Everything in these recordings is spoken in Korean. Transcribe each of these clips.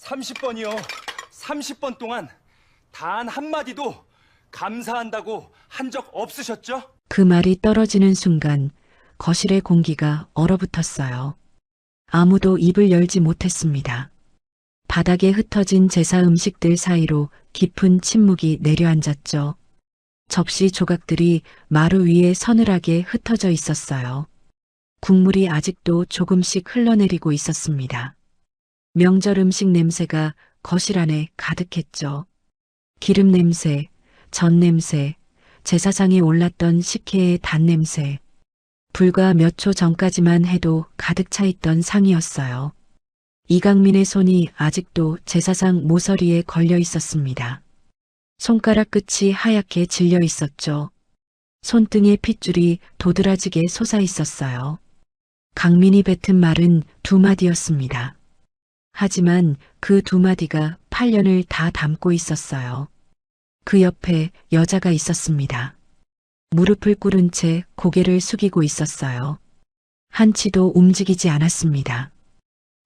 30번이요. 30번 동안 단 한마디도 감사한다고 한 적 없으셨죠? 그 말이 떨어지는 순간 거실의 공기가 얼어붙었어요. 아무도 입을 열지 못했습니다. 바닥에 흩어진 제사 음식들 사이로 깊은 침묵이 내려앉았죠. 접시 조각들이 마루 위에 서늘하게 흩어져 있었어요. 국물이 아직도 조금씩 흘러내리고 있었습니다. 명절 음식 냄새가 거실 안에 가득했죠. 기름 냄새, 전 냄새, 제사상에 올랐던 식혜의 단냄새. 불과 몇 초 전까지만 해도 가득 차 있던 상이었어요. 이강민의 손이 아직도 제사상 모서리에 걸려 있었습니다. 손가락 끝이 하얗게 질려 있었죠. 손등에 핏줄이 도드라지게 솟아 있었어요. 강민이 뱉은 말은 두 마디였습니다. 하지만 그 두 마디가 8년을 다 담고 있었어요. 그 옆에 여자가 있었습니다. 무릎을 꿇은 채 고개를 숙이고 있었어요. 한치도 움직이지 않았습니다.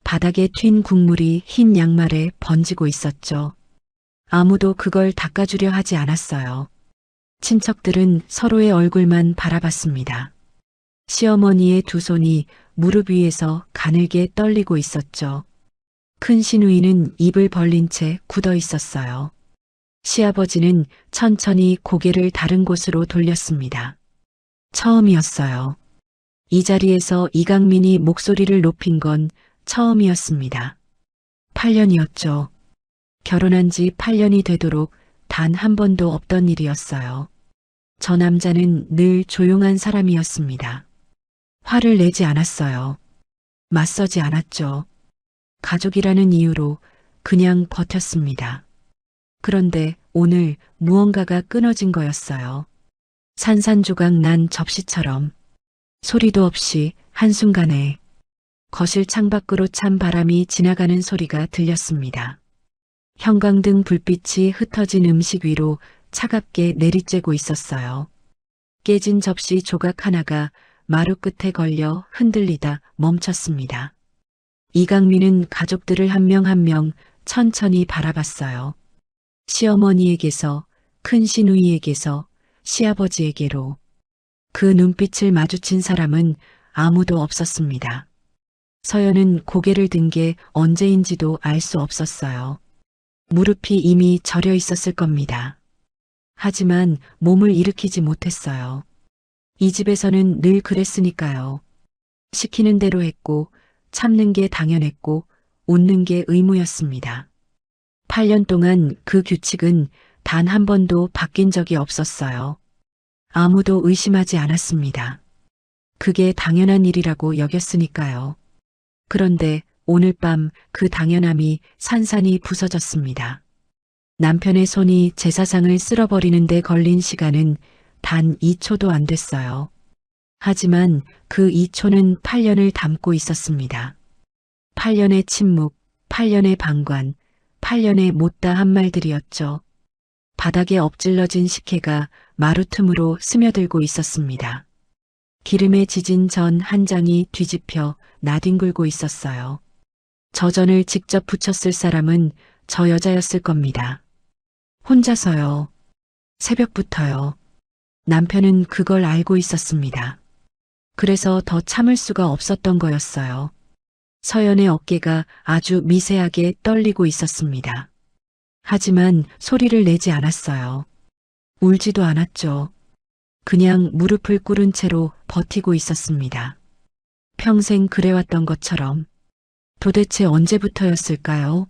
바닥에 튄 국물이 흰 양말에 번지고 있었죠. 아무도 그걸 닦아주려 하지 않았어요. 친척들은 서로의 얼굴만 바라봤습니다. 시어머니의 두 손이 무릎 위에서 가늘게 떨리고 있었죠. 큰 시누이는 입을 벌린 채 굳어 있었어요. 시아버지는 천천히 고개를 다른 곳으로 돌렸습니다. 처음이었어요. 이 자리에서 이강민이 목소리를 높인 건 처음이었습니다. 8년이었죠. 결혼한 지 8년이 되도록 단 한 번도 없던 일이었어요. 저 남자는 늘 조용한 사람이었습니다. 화를 내지 않았어요. 맞서지 않았죠. 가족이라는 이유로 그냥 버텼습니다. 그런데 오늘 무언가가 끊어진 거였어요. 산산조각 난 접시처럼 소리도 없이 한순간에 거실 창밖으로 찬 바람이 지나가는 소리가 들렸습니다. 형광등 불빛이 흩어진 음식 위로 차갑게 내리쬐고 있었어요. 깨진 접시 조각 하나가 마루 끝에 걸려 흔들리다 멈췄습니다. 이강민은 가족들을 한 명 한 명 천천히 바라봤어요. 시어머니에게서, 큰 시누이에게서, 시아버지에게로. 그 눈빛을 마주친 사람은 아무도 없었습니다. 서연은 고개를 든 게 언제인지도 알 수 없었어요. 무릎이 이미 저려 있었을 겁니다. 하지만 몸을 일으키지 못했어요. 이 집에서는 늘 그랬으니까요. 시키는 대로 했고, 참는 게 당연했고, 웃는 게 의무였습니다. 8년 동안 그 규칙은 단 한 번도 바뀐 적이 없었어요. 아무도 의심하지 않았습니다. 그게 당연한 일이라고 여겼으니까요. 그런데 오늘 밤 그 당연함이 산산이 부서졌습니다. 남편의 손이 제사상을 쓸어버리는 데 걸린 시간은 단 2초도 안 됐어요. 하지만 그 2초는 8년을 담고 있었습니다. 8년의 침묵, 8년의 방관, 8년의 못다 한 말들이었죠. 바닥에 엎질러진 식혜가 마루 틈으로 스며들고 있었습니다. 기름에 지진 전 한 장이 뒤집혀 나뒹굴고 있었어요. 저 전을 직접 부쳤을 사람은 저 여자였을 겁니다. 혼자서요. 새벽부터요. 남편은 그걸 알고 있었습니다. 그래서 더 참을 수가 없었던 거였어요. 서연의 어깨가 아주 미세하게 떨리고 있었습니다. 하지만 소리를 내지 않았어요. 울지도 않았죠. 그냥 무릎을 꿇은 채로 버티고 있었습니다. 평생 그래왔던 것처럼. 도대체 언제부터였을까요?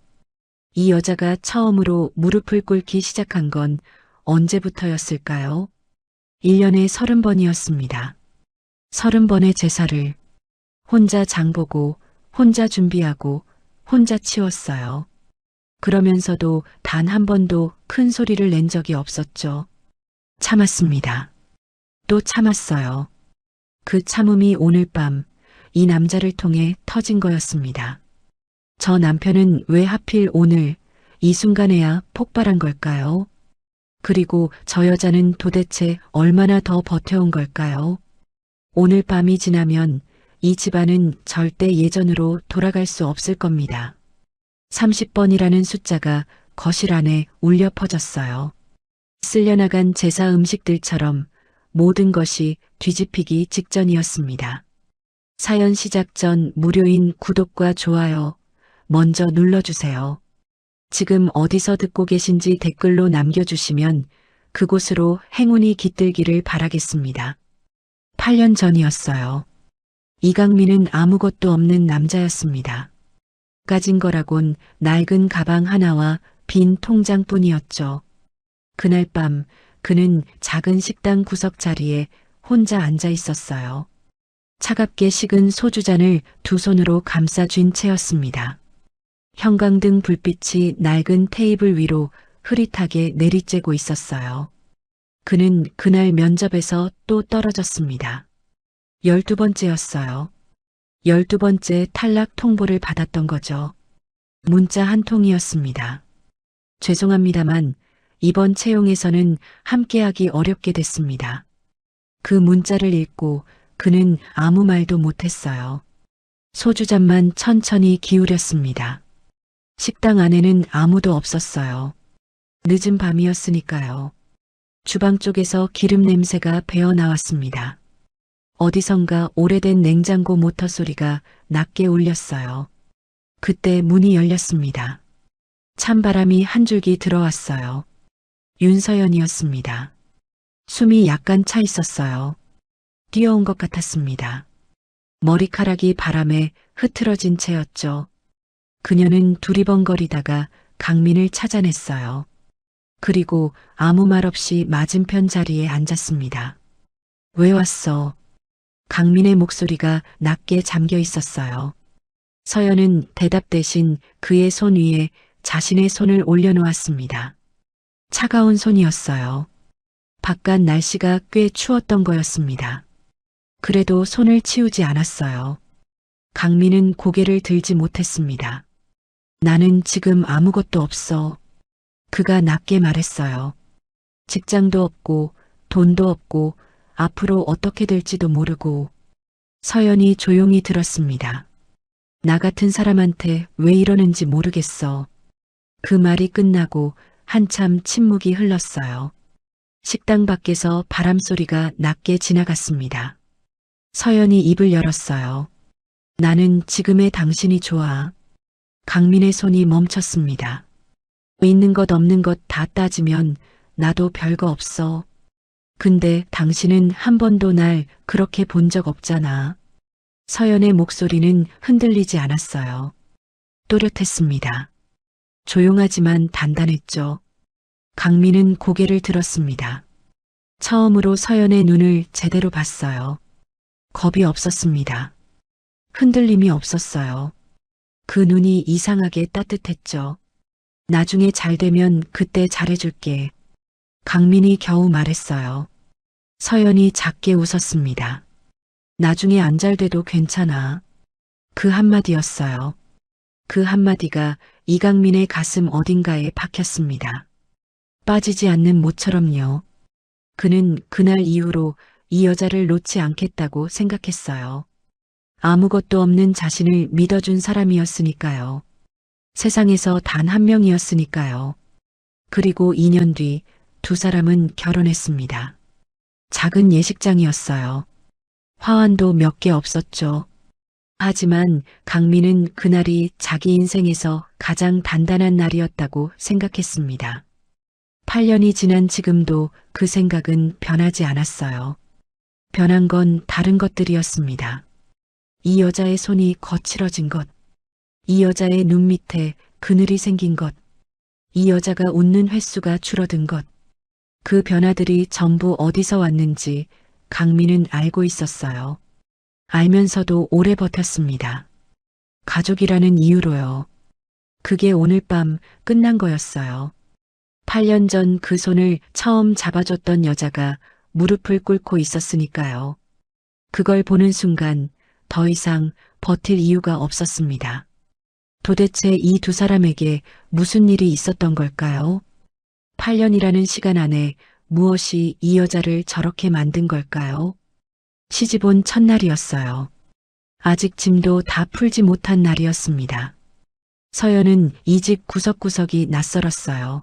이 여자가 처음으로 무릎을 꿇기 시작한 건 언제부터였을까요? 1년에 30번이었습니다. 30번의 제사를 혼자 장보고 혼자 준비하고 혼자 치웠어요. 그러면서도 단 한 번도 큰 소리를 낸 적이 없었죠. 참았습니다. 또 참았어요. 그 참음이 오늘 밤 이 남자를 통해 터진 거였습니다. 저 남편은 왜 하필 오늘 이 순간에야 폭발한 걸까요? 그리고 저 여자는 도대체 얼마나 더 버텨온 걸까요? 오늘 밤이 지나면 이 집안은 절대 예전으로 돌아갈 수 없을 겁니다. 30번이라는 숫자가 거실 안에 울려 퍼졌어요. 쓸려나간 제사 음식들처럼 모든 것이 뒤집히기 직전이었습니다. 사연 시작 전 무료인 구독과 좋아요 먼저 눌러주세요. 지금 어디서 듣고 계신지 댓글로 남겨주시면 그곳으로 행운이 깃들기를 바라겠습니다. 8년 전이었어요. 이강민은 아무것도 없는 남자였습니다. 가진 거라곤 낡은 가방 하나와 빈 통장뿐이었죠. 그날 밤 그는 작은 식당 구석 자리에 혼자 앉아 있었어요. 차갑게 식은 소주잔을 두 손으로 감싸 쥔 채였습니다. 형광등 불빛이 낡은 테이블 위로 흐릿하게 내리쬐고 있었어요. 그는 그날 면접에서 또 떨어졌습니다. 12번째였어요. 12번째 탈락 통보를 받았던 거죠. 문자 한 통이었습니다. 죄송합니다만 이번 채용에서는 함께하기 어렵게 됐습니다. 그 문자를 읽고 그는 아무 말도 못했어요. 소주잔만 천천히 기울였습니다. 식당 안에는 아무도 없었어요. 늦은 밤이었으니까요. 주방 쪽에서 기름 냄새가 배어 나왔습니다. 어디선가 오래된 냉장고 모터 소리가 낮게 울렸어요. 그때 문이 열렸습니다. 찬바람이 한 줄기 들어왔어요. 윤서연이었습니다. 숨이 약간 차 있었어요. 뛰어온 것 같았습니다. 머리카락이 바람에 흐트러진 채였죠. 그녀는 두리번거리다가 강민을 찾아냈어요. 그리고 아무 말 없이 맞은편 자리에 앉았습니다. 왜 왔어? 강민의 목소리가 낮게 잠겨 있었어요. 서연은 대답 대신 그의 손 위에 자신의 손을 올려놓았습니다. 차가운 손이었어요. 바깥 날씨가 꽤 추웠던 거였습니다. 그래도 손을 치우지 않았어요. 강민은 고개를 들지 못했습니다. 나는 지금 아무것도 없어. 그가 낮게 말했어요. 직장도 없고 돈도 없고 앞으로 어떻게 될지도 모르고. 서연이 조용히 들었습니다. 나 같은 사람한테 왜 이러는지 모르겠어. 그 말이 끝나고 한참 침묵이 흘렀어요. 식당 밖에서 바람소리가 낮게 지나갔습니다. 서연이 입을 열었어요. 나는 지금의 당신이 좋아. 강민의 손이 멈췄습니다. 있는 것 없는 것 다 따지면 나도 별거 없어. 근데 당신은 한 번도 날 그렇게 본 적 없잖아. 서연의 목소리는 흔들리지 않았어요. 또렷했습니다. 조용하지만 단단했죠. 강민은 고개를 들었습니다. 처음으로 서연의 눈을 제대로 봤어요. 겁이 없었습니다. 흔들림이 없었어요. 그 눈이 이상하게 따뜻했죠. 나중에 잘 되면 그때 잘해줄게. 강민이 겨우 말했어요. 서연이 작게 웃었습니다. 나중에 안 잘 돼도 괜찮아. 그 한마디였어요. 그 한마디가 이강민의 가슴 어딘가에 박혔습니다. 빠지지 않는 모처럼요. 그는 그날 이후로 이 여자를 놓지 않겠다고 생각했어요. 아무것도 없는 자신을 믿어준 사람이었으니까요. 세상에서 단 한 명이었으니까요. 그리고 2년 뒤 두 사람은 결혼했습니다. 작은 예식장이었어요. 화환도 몇 개 없었죠. 하지만 강민은 그날이 자기 인생에서 가장 단단한 날이었다고 생각했습니다. 8년이 지난 지금도 그 생각은 변하지 않았어요. 변한 건 다른 것들이었습니다. 이 여자의 손이 거칠어진 것, 이 여자의 눈 밑에 그늘이 생긴 것, 이 여자가 웃는 횟수가 줄어든 것, 그 변화들이 전부 어디서 왔는지 강민은 알고 있었어요. 알면서도 오래 버텼습니다. 가족이라는 이유로요. 그게 오늘 밤 끝난 거였어요. 8년 전 그 손을 처음 잡아줬던 여자가 무릎을 꿇고 있었으니까요. 그걸 보는 순간 더 이상 버틸 이유가 없었습니다. 도대체 이 두 사람에게 무슨 일이 있었던 걸까요? 8년이라는 시간 안에 무엇이 이 여자를 저렇게 만든 걸까요? 시집 온 첫날이었어요. 아직 짐도 다 풀지 못한 날이었습니다. 서연은 이 집 구석구석이 낯설었어요.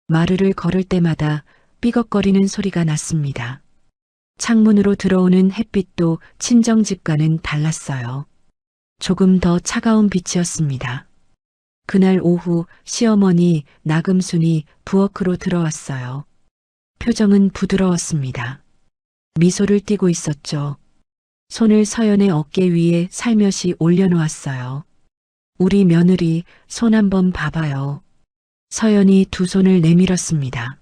마루를 걸을 때마다 삐걱거리는 소리가 났습니다. 창문으로 들어오는 햇빛도 친정집과는 달랐어요. 조금 더 차가운 빛이었습니다. 그날 오후 시어머니 나금순이 부엌으로 들어왔어요. 표정은 부드러웠습니다. 미소를 띠고 있었죠. 손을 서연의 어깨 위에 살며시 올려놓았어요. 우리 며느리 손 한번 봐봐요. 서연이 두 손을 내밀었습니다.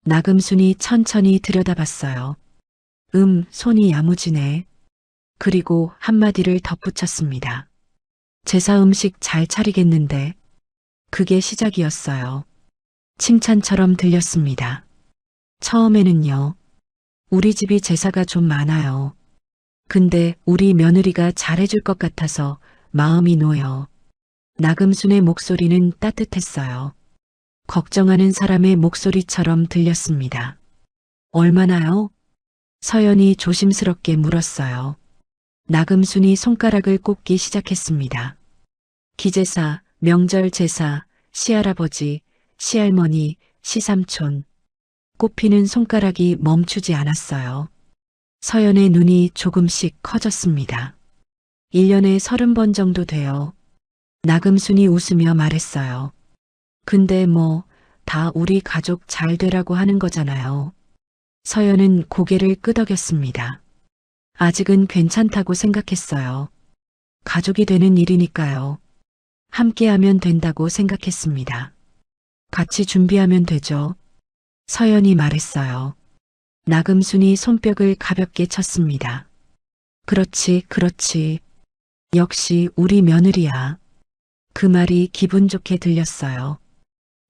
나금순이 천천히 들여다봤어요. 손이 야무지네. 그리고 한마디를 덧붙였습니다. 제사 음식 잘 차리겠는데. 그게 시작이었어요. 칭찬처럼 들렸습니다. 처음에는요. 우리 집이 제사가 좀 많아요. 근데 우리 며느리가 잘해줄 것 같아서 마음이 놓여. 나금순의 목소리는 따뜻했어요. 걱정하는 사람의 목소리처럼 들렸습니다. 얼마나요? 서연이 조심스럽게 물었어요. 나금순이 손가락을 꼽기 시작했습니다. 기제사, 명절 제사, 시할아버지, 시할머니, 시삼촌. 꼽히는 손가락이 멈추지 않았어요. 서연의 눈이 조금씩 커졌습니다. 1년에 30번 정도 돼요. 나금순이 웃으며 말했어요. 근데 다 우리 가족 잘 되라고 하는 거잖아요. 서연은 고개를 끄덕였습니다. 아직은 괜찮다고 생각했어요. 가족이 되는 일이니까요. 함께하면 된다고 생각했습니다. 같이 준비하면 되죠. 서연이 말했어요. 나금순이 손뼉을 가볍게 쳤습니다. 그렇지, 그렇지. 역시 우리 며느리야. 그 말이 기분 좋게 들렸어요.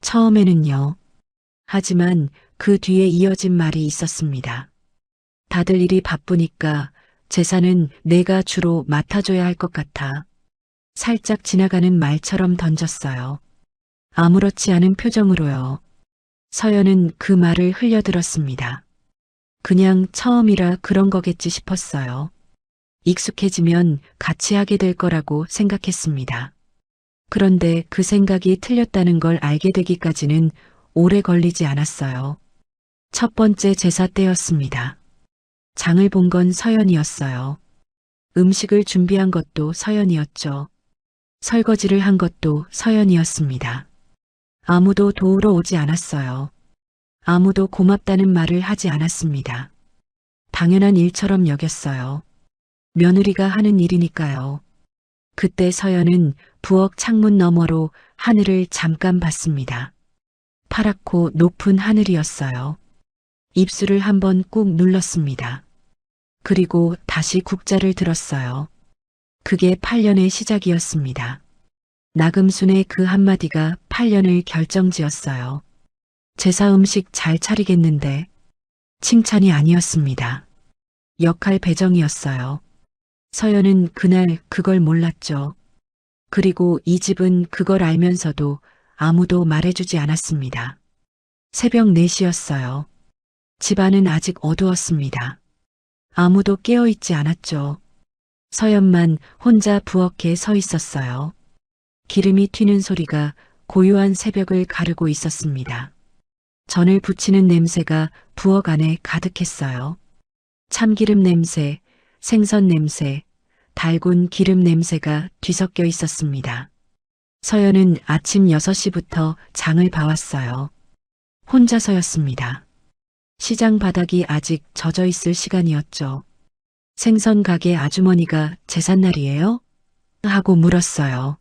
처음에는요. 하지만 그 뒤에 이어진 말이 있었습니다. 다들 일이 바쁘니까 제사는 내가 주로 맡아줘야 할 것 같아. 살짝 지나가는 말처럼 던졌어요. 아무렇지 않은 표정으로요. 서연은 그 말을 흘려들었습니다. 그냥 처음이라 그런 거겠지 싶었어요. 익숙해지면 같이 하게 될 거라고 생각했습니다. 그런데 그 생각이 틀렸다는 걸 알게 되기까지는 오래 걸리지 않았어요. 첫 번째 제사 때였습니다. 장을 본 건 서연이었어요. 음식을 준비한 것도 서연이었죠. 설거지를 한 것도 서연이었습니다. 아무도 도우러 오지 않았어요. 아무도 고맙다는 말을 하지 않았습니다. 당연한 일처럼 여겼어요. 며느리가 하는 일이니까요. 그때 서연은 부엌 창문 너머로 하늘을 잠깐 봤습니다. 파랗고 높은 하늘이었어요. 입술을 한번 꾹 눌렀습니다. 그리고 다시 국자를 들었어요. 그게 8년의 시작이었습니다. 나금순의 그 한마디가 8년을 결정지었어요. 제사 음식 잘 차리겠는데. 칭찬이 아니었습니다. 역할 배정이었어요. 서연은 그날 그걸 몰랐죠. 그리고 이 집은 그걸 알면서도 아무도 말해주지 않았습니다. 새벽 4시였어요. 집안은 아직 어두웠습니다. 아무도 깨어있지 않았죠. 서연만 혼자 부엌에 서 있었어요. 기름이 튀는 소리가 고요한 새벽을 가르고 있었습니다. 전을 부치는 냄새가 부엌 안에 가득했어요. 참기름 냄새, 생선 냄새, 달군 기름 냄새가 뒤섞여 있었습니다. 서연은 아침 6시부터 장을 봐왔어요. 혼자서였습니다. 시장 바닥이 아직 젖어 있을 시간이었죠. 생선 가게 아주머니가 제삿날이에요? 하고 물었어요.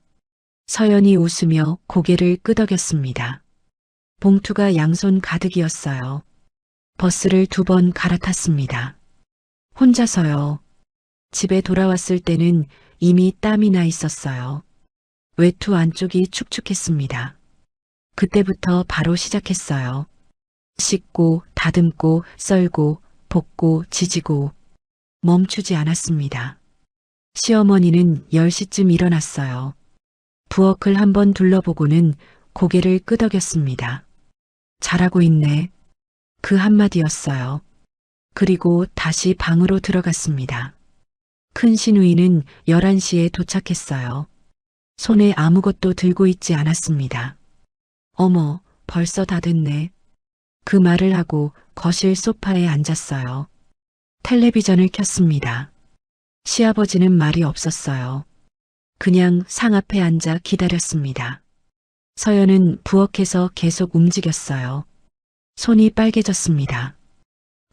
서연이 웃으며 고개를 끄덕였습니다. 봉투가 양손 가득이었어요. 버스를 2번 갈아탔습니다. 혼자서요. 집에 돌아왔을 때는 이미 땀이 나 있었어요. 외투 안쪽이 축축했습니다. 그때부터 바로 시작했어요. 씻고, 다듬고, 썰고, 볶고, 지지고. 멈추지 않았습니다. 시어머니는 10시쯤 일어났어요. 부엌을 한번 둘러보고는 고개를 끄덕였습니다. 잘하고 있네. 그 한마디였어요. 그리고 다시 방으로 들어갔습니다. 큰 시누이는 11시에 도착했어요. 손에 아무것도 들고 있지 않았습니다. 어머, 벌써 다 됐네. 그 말을 하고 거실 소파에 앉았어요. 텔레비전을 켰습니다. 시아버지는 말이 없었어요. 그냥 상 앞에 앉아 기다렸습니다. 서연은 부엌에서 계속 움직였어요. 손이 빨개졌습니다.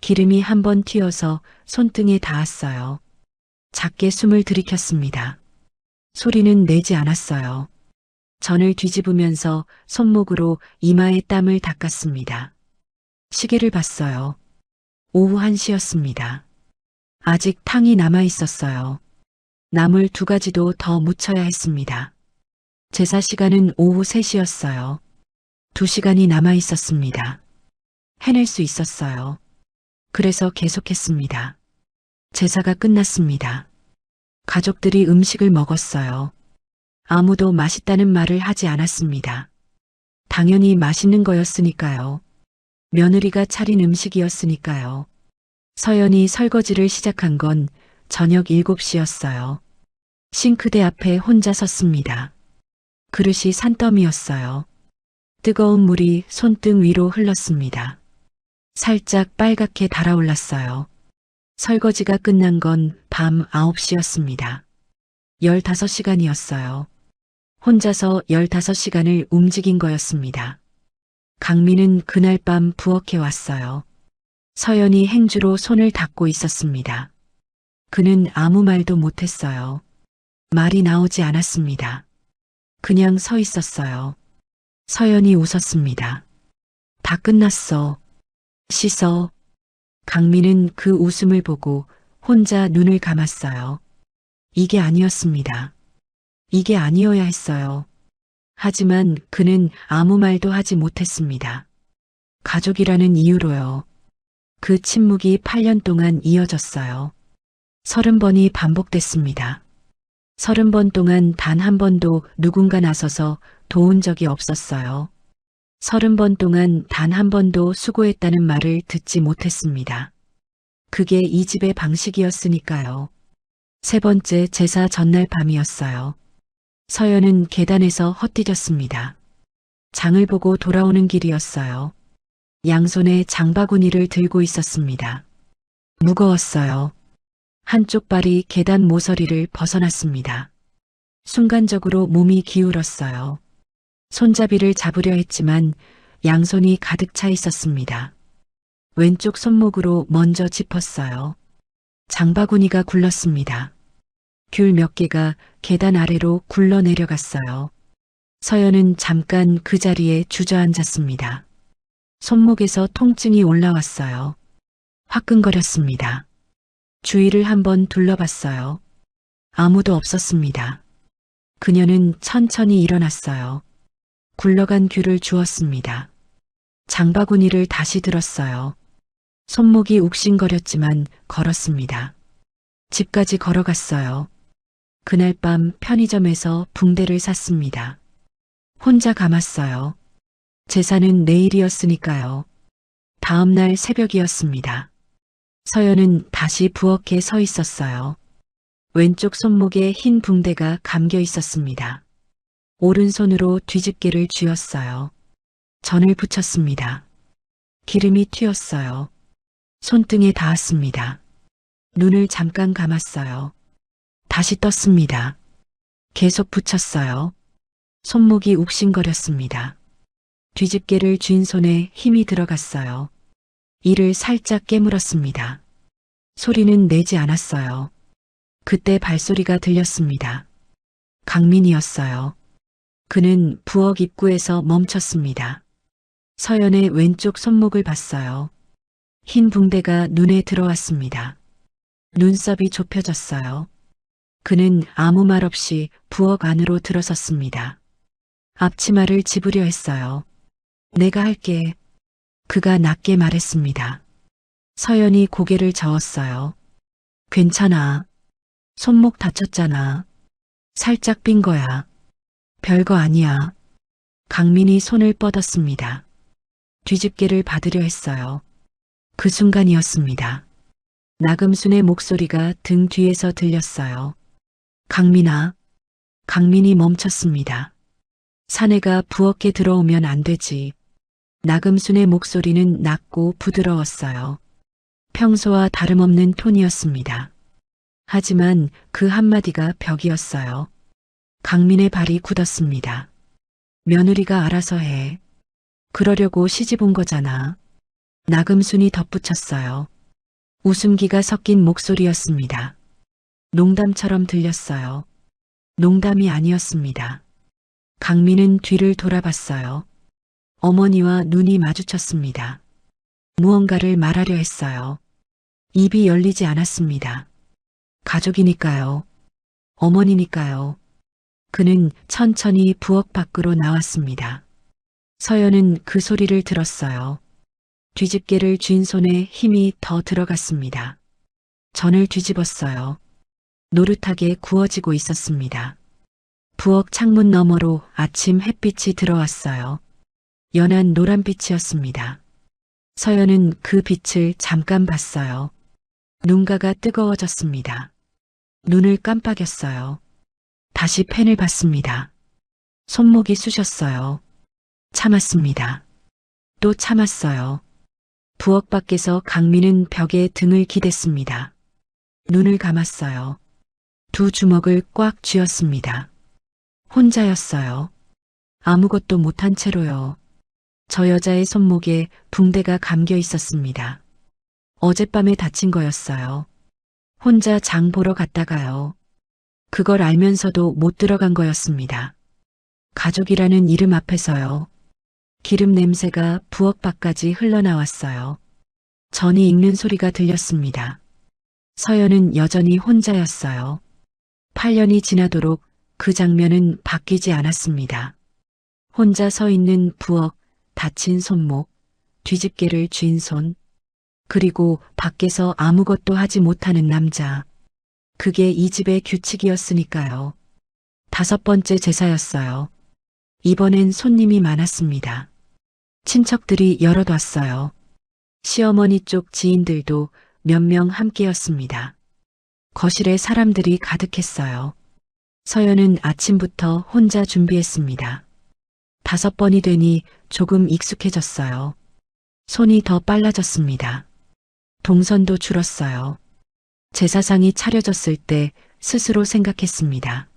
기름이 한 번 튀어서 손등에 닿았어요. 작게 숨을 들이켰습니다. 소리는 내지 않았어요. 전을 뒤집으면서 손목으로 이마에 땀을 닦았습니다. 시계를 봤어요. 오후 1시였습니다. 아직 탕이 남아 있었어요. 나물 2가지도 더 무쳐야 했습니다. 제사 시간은 오후 3시였어요. 2시간이 남아 있었습니다. 해낼 수 있었어요. 그래서 계속했습니다. 제사가 끝났습니다. 가족들이 음식을 먹었어요. 아무도 맛있다는 말을 하지 않았습니다. 당연히 맛있는 거였으니까요. 며느리가 차린 음식이었으니까요. 서연이 설거지를 시작한 건 저녁 7시였어요. 싱크대 앞에 혼자 섰습니다. 그릇이 산더미였어요. 뜨거운 물이 손등 위로 흘렀습니다. 살짝 빨갛게 달아올랐어요. 설거지가 끝난 건 밤 9시였습니다. 15시간이었어요. 혼자서 15시간을 움직인 거였습니다. 강민은 그날 밤 부엌에 왔어요. 서연이 행주로 손을 닦고 있었습니다. 그는 아무 말도 못했어요. 말이 나오지 않았습니다. 그냥 서 있었어요. 서연이 웃었습니다. 다 끝났어. 씻어. 강민은 그 웃음을 보고 혼자 눈을 감았어요. 이게 아니었습니다. 이게 아니어야 했어요. 하지만 그는 아무 말도 하지 못했습니다. 가족이라는 이유로요. 그 침묵이 8년 동안 이어졌어요. 30번이 반복됐습니다. 30번 동안 단 한 번도 누군가 나서서 도운 적이 없었어요. 30번 동안 단 한 번도 수고했다는 말을 듣지 못했습니다. 그게 이 집의 방식이었으니까요. 3번째 제사 전날 밤이었어요. 서연은 계단에서 헛디뎠습니다. 장을 보고 돌아오는 길이었어요. 양손에 장바구니를 들고 있었습니다. 무거웠어요. 한쪽 발이 계단 모서리를 벗어났습니다. 순간적으로 몸이 기울었어요. 손잡이를 잡으려 했지만 양손이 가득 차 있었습니다. 왼쪽 손목으로 먼저 짚었어요. 장바구니가 굴렀습니다. 귤 몇 개가 계단 아래로 굴러 내려갔어요. 서연은 잠깐 그 자리에 주저앉았습니다. 손목에서 통증이 올라왔어요. 화끈거렸습니다. 주위를 한번 둘러봤어요. 아무도 없었습니다. 그녀는 천천히 일어났어요. 굴러간 귤을 주었습니다. 장바구니를 다시 들었어요. 손목이 욱신거렸지만 걸었습니다. 집까지 걸어갔어요. 그날 밤 편의점에서 붕대를 샀습니다. 혼자 감았어요. 제사는 내일이었으니까요. 다음 날 새벽이었습니다. 서연은 다시 부엌에 서 있었어요. 왼쪽 손목에 흰 붕대가 감겨 있었습니다. 오른손으로 뒤집개를 쥐었어요. 전을 붙였습니다. 기름이 튀었어요. 손등에 닿았습니다. 눈을 잠깐 감았어요. 다시 떴습니다. 계속 붙였어요. 손목이 욱신거렸습니다. 뒤집개를 쥔 손에 힘이 들어갔어요. 이를 살짝 깨물었습니다. 소리는 내지 않았어요. 그때 발소리가 들렸습니다. 강민이었어요. 그는 부엌 입구에서 멈췄습니다. 서연의 왼쪽 손목을 봤어요. 흰 붕대가 눈에 들어왔습니다. 눈썹이 좁혀졌어요. 그는 아무 말 없이 부엌 안으로 들어섰습니다. 앞치마를 집으려 했어요. 내가 할게. 그가 낮게 말했습니다. 서연이 고개를 저었어요. 괜찮아. 손목 다쳤잖아. 살짝 삔 거야. 별거 아니야. 강민이 손을 뻗었습니다. 뒤집개를 받으려 했어요. 그 순간이었습니다. 나금순의 목소리가 등 뒤에서 들렸어요. 강민아. 강민이 멈췄습니다. 사내가 부엌에 들어오면 안 되지. 나금순의 목소리는 낮고 부드러웠어요. 평소와 다름없는 톤이었습니다. 하지만 그 한마디가 벽이었어요. 강민의 발이 굳었습니다. 며느리가 알아서 해. 그러려고 시집 온 거잖아. 나금순이 덧붙였어요. 웃음기가 섞인 목소리였습니다. 농담처럼 들렸어요. 농담이 아니었습니다. 강민은 뒤를 돌아봤어요. 어머니와 눈이 마주쳤습니다. 무언가를 말하려 했어요. 입이 열리지 않았습니다. 가족이니까요. 어머니니까요. 그는 천천히 부엌 밖으로 나왔습니다. 서연은 그 소리를 들었어요. 뒤집개를 쥔 손에 힘이 더 들어갔습니다. 전을 뒤집었어요. 노릇하게 구워지고 있었습니다. 부엌 창문 너머로 아침 햇빛이 들어왔어요. 연한 노란빛이었습니다. 서연은 그 빛을 잠깐 봤어요. 눈가가 뜨거워졌습니다. 눈을 깜빡였어요. 다시 펜을 봤습니다. 손목이 쑤셨어요. 참았습니다. 또 참았어요. 부엌 밖에서 강민은 벽에 등을 기댔습니다. 눈을 감았어요. 두 주먹을 꽉 쥐었습니다. 혼자였어요. 아무것도 못한 채로요. 저 여자의 손목에 붕대가 감겨 있었습니다. 어젯밤에 다친 거였어요. 혼자 장 보러 갔다가요. 그걸 알면서도 못 들어간 거였습니다. 가족이라는 이름 앞에서요. 기름 냄새가 부엌 밖까지 흘러나왔어요. 전이 익는 소리가 들렸습니다. 서연은 여전히 혼자였어요. 8년이 지나도록 그 장면은 바뀌지 않았습니다. 혼자 서 있는 부엌, 다친 손목, 뒤집개를 쥔 손, 그리고 밖에서 아무것도 하지 못하는 남자. 그게 이 집의 규칙이었으니까요. 5번째 제사였어요. 이번엔 손님이 많았습니다. 친척들이 여럿 왔어요. 시어머니 쪽 지인들도 몇 명 함께였습니다. 거실에 사람들이 가득했어요. 서연은 아침부터 혼자 준비했습니다. 5번이 되니 조금 익숙해졌어요. 손이 더 빨라졌습니다. 동선도 줄었어요. 제사상이 차려졌을 때 스스로 생각했습니다.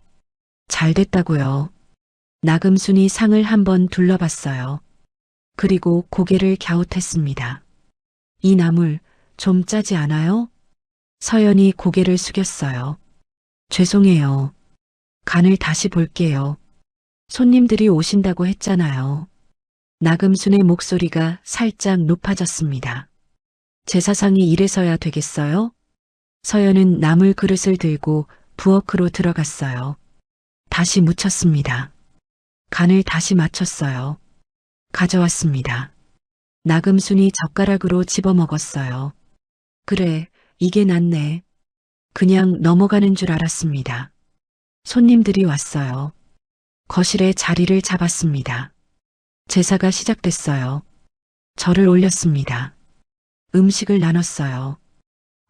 잘 됐다고요. 나금순이 상을 한번 둘러봤어요. 그리고 고개를 갸웃했습니다. 이 나물 좀 짜지 않아요? 서연이 고개를 숙였어요. 죄송해요. 간을 다시 볼게요. 손님들이 오신다고 했잖아요. 나금순의 목소리가 살짝 높아졌습니다. 제사상이 이래서야 되겠어요? 서연은 나물 그릇을 들고 부엌으로 들어갔어요. 다시 묻혔습니다. 간을 다시 맞췄어요. 가져왔습니다. 나금순이 젓가락으로 집어먹었어요. 그래, 이게 낫네. 그냥 넘어가는 줄 알았습니다. 손님들이 왔어요. 거실에 자리를 잡았습니다. 제사가 시작됐어요. 절을 올렸습니다. 음식을 나눴어요.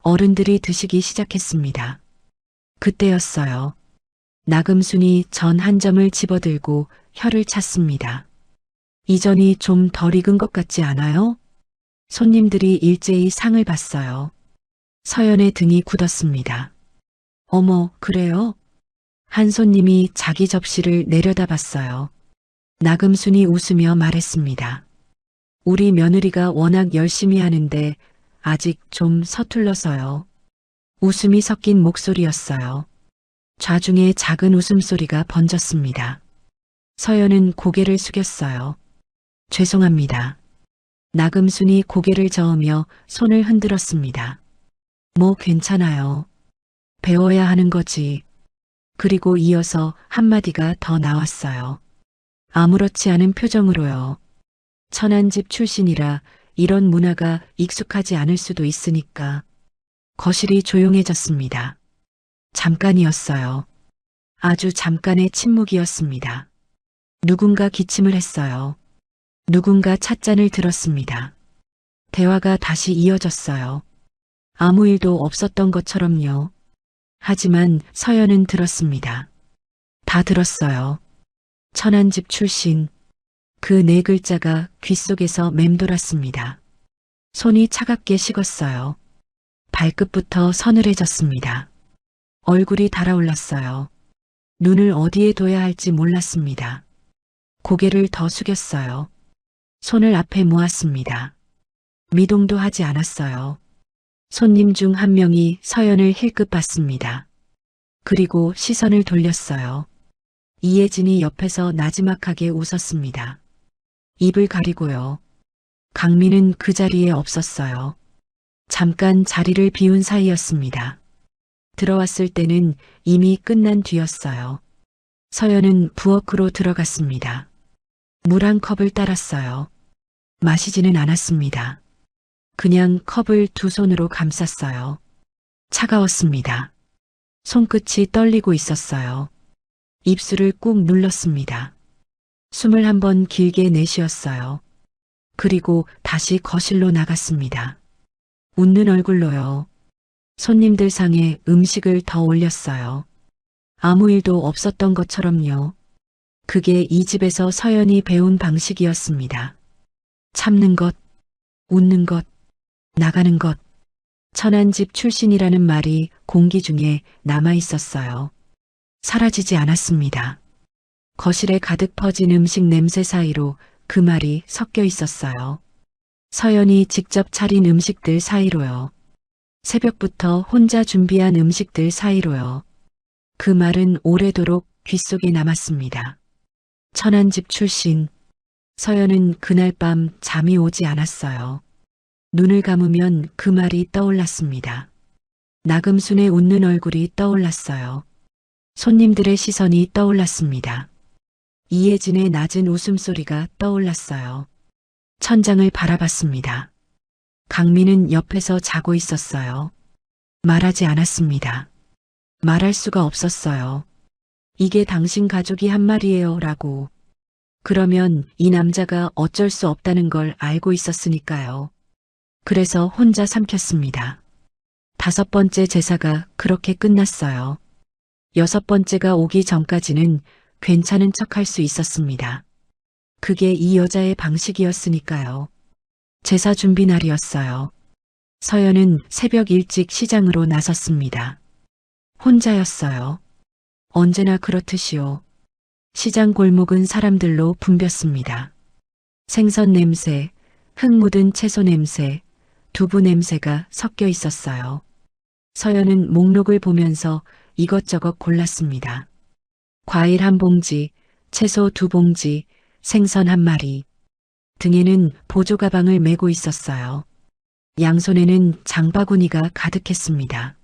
어른들이 드시기 시작했습니다. 그때였어요. 나금순이 전 한 점을 집어들고 혀를 찼습니다. 이 전이 좀 덜 익은 것 같지 않아요? 손님들이 일제히 상을 봤어요. 서연의 등이 굳었습니다. 어머, 그래요? 한 손님이 자기 접시를 내려다봤어요. 나금순이 웃으며 말했습니다. 우리 며느리가 워낙 열심히 하는데 아직 좀 서툴러서요. 웃음이 섞인 목소리였어요. 좌중에 작은 웃음소리가 번졌습니다. 서연은 고개를 숙였어요. 죄송합니다. 나금순이 고개를 저으며 손을 흔들었습니다. 뭐 괜찮아요. 배워야 하는 거지. 그리고 이어서 한마디가 더 나왔어요. 아무렇지 않은 표정으로요. 천안집 출신이라 이런 문화가 익숙하지 않을 수도 있으니까. 거실이 조용해졌습니다. 잠깐이었어요. 아주 잠깐의 침묵이었습니다. 누군가 기침을 했어요. 누군가 찻잔을 들었습니다. 대화가 다시 이어졌어요. 아무 일도 없었던 것처럼요. 하지만 서연은 들었습니다. 다 들었어요. 천안집 출신. 그 네 글자가 귓속에서 맴돌았습니다. 손이 차갑게 식었어요. 발끝부터 서늘해졌습니다. 얼굴이 달아올랐어요. 눈을 어디에 둬야 할지 몰랐습니다. 고개를 더 숙였어요. 손을 앞에 모았습니다. 미동도 하지 않았어요. 손님 중 한 명이 서연을 힐끗 봤습니다. 그리고 시선을 돌렸어요. 이혜진이 옆에서 나지막하게 웃었습니다. 입을 가리고요. 강민은 그 자리에 없었어요. 잠깐 자리를 비운 사이였습니다. 들어왔을 때는 이미 끝난 뒤였어요. 서연은 부엌으로 들어갔습니다. 물 한 컵을 따랐어요. 마시지는 않았습니다. 그냥 컵을 두 손으로 감쌌어요. 차가웠습니다. 손끝이 떨리고 있었어요. 입술을 꾹 눌렀습니다. 숨을 한번 길게 내쉬었어요. 그리고 다시 거실로 나갔습니다. 웃는 얼굴로요. 손님들 상에 음식을 더 올렸어요. 아무 일도 없었던 것처럼요. 그게 이 집에서 서연이 배운 방식이었습니다. 참는 것, 웃는 것, 나가는 것. 천안집 출신이라는 말이 공기 중에 남아 있었어요. 사라지지 않았습니다. 거실에 가득 퍼진 음식 냄새 사이로 그 말이 섞여 있었어요. 서연이 직접 차린 음식들 사이로요. 새벽부터 혼자 준비한 음식들 사이로요. 그 말은 오래도록 귓속에 남았습니다. 천안집 출신. 서연은 그날 밤 잠이 오지 않았어요. 눈을 감으면 그 말이 떠올랐습니다. 나금순의 웃는 얼굴이 떠올랐어요. 손님들의 시선이 떠올랐습니다. 이혜진의 낮은 웃음소리가 떠올랐어요. 천장을 바라봤습니다. 강민은 옆에서 자고 있었어요. 말하지 않았습니다. 말할 수가 없었어요. 이게 당신 가족이 한 말이에요 라고. 그러면 이 남자가 어쩔 수 없다는 걸 알고 있었으니까요. 그래서 혼자 삼켰습니다. 5번째 제사가 그렇게 끝났어요. 6번째가 오기 전까지는 괜찮은 척 할 수 있었습니다. 그게 이 여자의 방식이었으니까요. 제사 준비 날이었어요. 서연은 새벽 일찍 시장으로 나섰습니다. 혼자였어요. 언제나 그렇듯이요. 시장 골목은 사람들로 붐볐습니다. 생선 냄새, 흙 묻은 채소 냄새, 두부 냄새가 섞여 있었어요. 서연은 목록을 보면서 이것저것 골랐습니다. 과일 한 봉지, 채소 2봉지, 생선 한 마리. 등에는 보조 가방을 메고 있었어요. 양손에는 장바구니가 가득했습니다.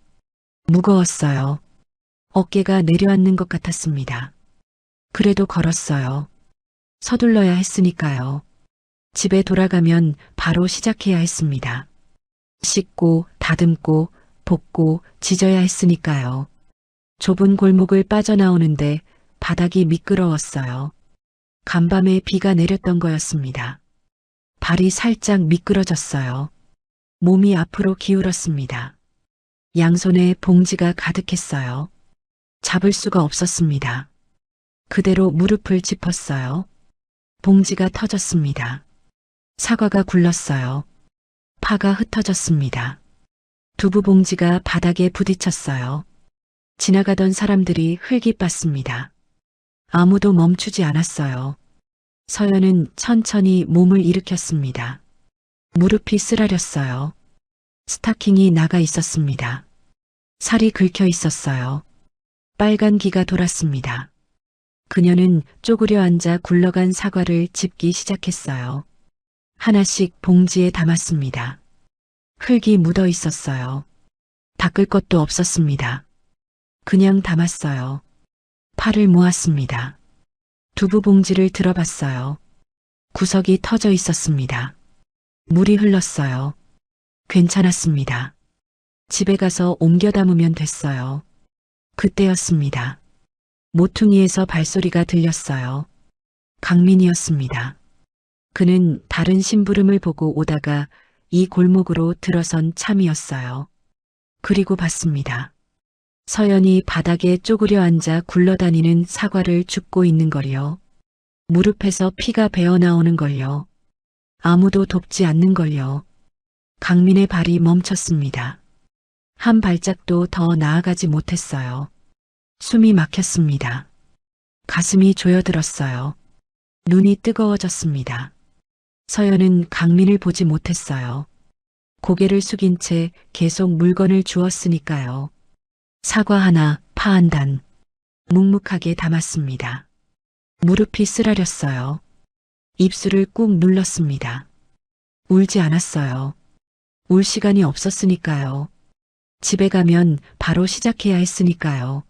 무거웠어요. 어깨가 내려앉는 것 같았습니다. 그래도 걸었어요. 서둘러야 했으니까요. 집에 돌아가면 바로 시작해야 했습니다. 씻고, 다듬고, 볶고, 지져야 했으니까요. 좁은 골목을 빠져나오는데 바닥이 미끄러웠어요. 간밤에 비가 내렸던 거였습니다. 발이 살짝 미끄러졌어요. 몸이 앞으로 기울었습니다. 양손에 봉지가 가득했어요. 잡을 수가 없었습니다. 그대로 무릎을 짚었어요. 봉지가 터졌습니다. 사과가 굴렀어요. 파가 흩어졌습니다. 두부 봉지가 바닥에 부딪혔어요. 지나가던 사람들이 흘깃봤습니다. 아무도 멈추지 않았어요. 서연은 천천히 몸을 일으켰습니다. 무릎이 쓰라렸어요. 스타킹이 나가 있었습니다. 살이 긁혀 있었어요. 빨간 기가 돌았습니다. 그녀는 쪼그려 앉아 굴러간 사과를 집기 시작했어요. 하나씩 봉지에 담았습니다. 흙이 묻어 있었어요. 닦을 것도 없었습니다. 그냥 담았어요. 팔을 모았습니다. 두부 봉지를 들어봤어요. 구석이 터져 있었습니다. 물이 흘렀어요. 괜찮았습니다. 집에 가서 옮겨 담으면 됐어요. 그때였습니다. 모퉁이에서 발소리가 들렸어요. 강민이었습니다. 그는 다른 심부름을 보고 오다가 이 골목으로 들어선 참이었어요. 그리고 봤습니다. 서연이 바닥에 쪼그려 앉아 굴러다니는 사과를 줍고 있는 걸요. 무릎에서 피가 배어나오는 걸요. 아무도 돕지 않는 걸요. 강민의 발이 멈췄습니다. 한 발짝도 더 나아가지 못했어요. 숨이 막혔습니다. 가슴이 조여들었어요. 눈이 뜨거워졌습니다. 서연은 강민을 보지 못했어요. 고개를 숙인 채 계속 물건을 주었으니까요. 사과 하나, 파 한 단. 묵묵하게 담았습니다. 무릎이 쓰라렸어요. 입술을 꾹 눌렀습니다. 울지 않았어요. 울 시간이 없었으니까요. 집에 가면 바로 시작해야 했으니까요.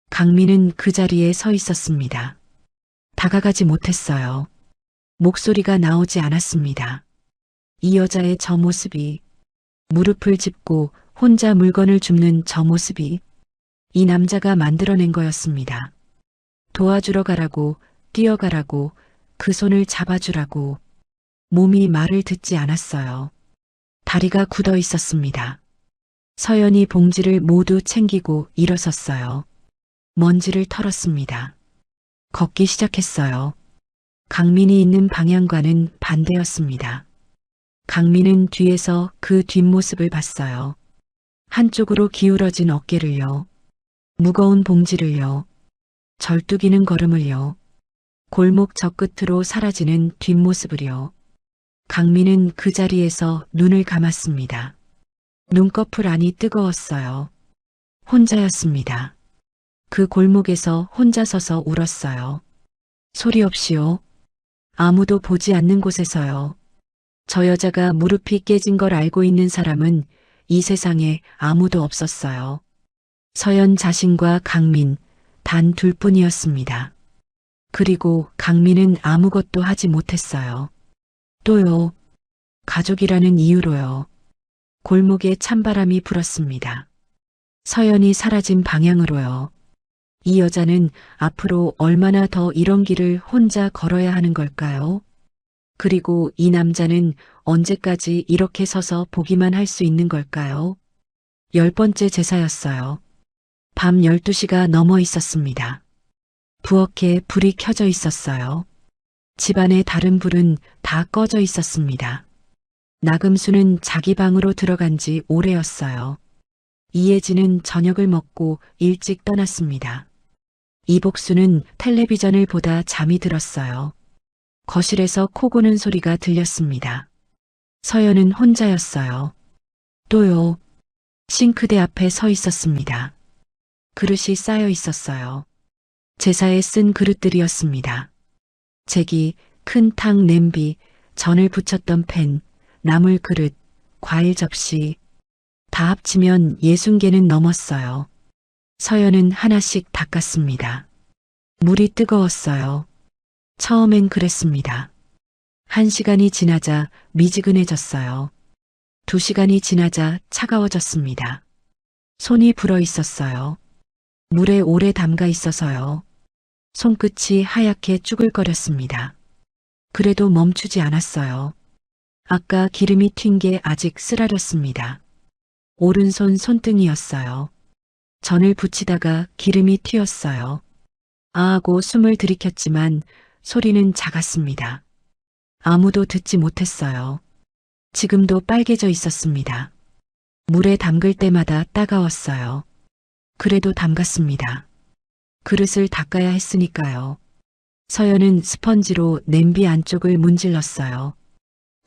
강민은 그 자리에 서 있었습니다. 다가가지 못했어요. 목소리가 나오지 않았습니다. 이 여자의 저 모습이, 무릎을 짚고 혼자 물건을 줍는 저 모습이 이 남자가 만들어낸 거였습니다. 도와주러 가라고, 뛰어가라고, 그 손을 잡아주라고. 몸이 말을 듣지 않았어요. 다리가 굳어 있었습니다. 서연이 봉지를 모두 챙기고 일어섰어요. 먼지를 털었습니다. 걷기 시작했어요. 강민이 있는 방향과는 반대였습니다. 강민은 뒤에서 그 뒷모습을 봤어요. 한쪽으로 기울어진 어깨를요. 무거운 봉지를요. 절뚝이는 걸음을요. 골목 저 끝으로 사라지는 뒷모습을요. 강민은 그 자리에서 눈을 감았습니다. 눈꺼풀 안이 뜨거웠어요. 혼자였습니다. 그 골목에서 혼자 서서 울었어요. 소리 없이요. 아무도 보지 않는 곳에서요. 저 여자가 무릎이 깨진 걸 알고 있는 사람은 이 세상에 아무도 없었어요. 서연 자신과 강민, 단 둘뿐이었습니다. 그리고 강민은 아무것도 하지 못했어요. 또요. 가족이라는 이유로요. 골목에 찬바람이 불었습니다. 서연이 사라진 방향으로요. 이 여자는 앞으로 얼마나 더 이런 길을 혼자 걸어야 하는 걸까요? 그리고 이 남자는 언제까지 이렇게 서서 보기만 할 수 있는 걸까요? 10번째 제사였어요. 밤 12시가 넘어 있었습니다. 부엌에 불이 켜져 있었어요. 집안의 다른 불은 다 꺼져 있었습니다. 나금수는 자기 방으로 들어간 지 오래였어요. 이혜진은 저녁을 먹고 일찍 떠났습니다. 이복수는 텔레비전을 보다 잠이 들었어요. 거실에서 코 고는 소리가 들렸습니다. 서연은 혼자였어요. 또요. 싱크대 앞에 서 있었습니다. 그릇이 쌓여 있었어요. 제사에 쓴 그릇들이었습니다. 제기, 큰 탕 냄비, 전을 부쳤던 팬, 나물 그릇, 과일 접시, 다 합치면 60개는 넘었어요. 서연은 하나씩 닦았습니다. 물이 뜨거웠어요. 처음엔 그랬습니다. 1시간이 지나자 미지근해졌어요. 2시간이 지나자 차가워졌습니다. 손이 불어 있었어요. 물에 오래 담가 있어서요. 손끝이 하얗게 쭈글거렸습니다. 그래도 멈추지 않았어요. 아까 기름이 튄 게 아직 쓰라렸습니다. 오른손 손등이었어요. 전을 붙이다가 기름이 튀었어요. 아하고 숨을 들이켰지만 소리는 작았습니다. 아무도 듣지 못했어요. 지금도 빨개져 있었습니다. 물에 담글 때마다 따가웠어요. 그래도 담갔습니다. 그릇을 닦아야 했으니까요. 서연은 스펀지로 냄비 안쪽을 문질렀어요.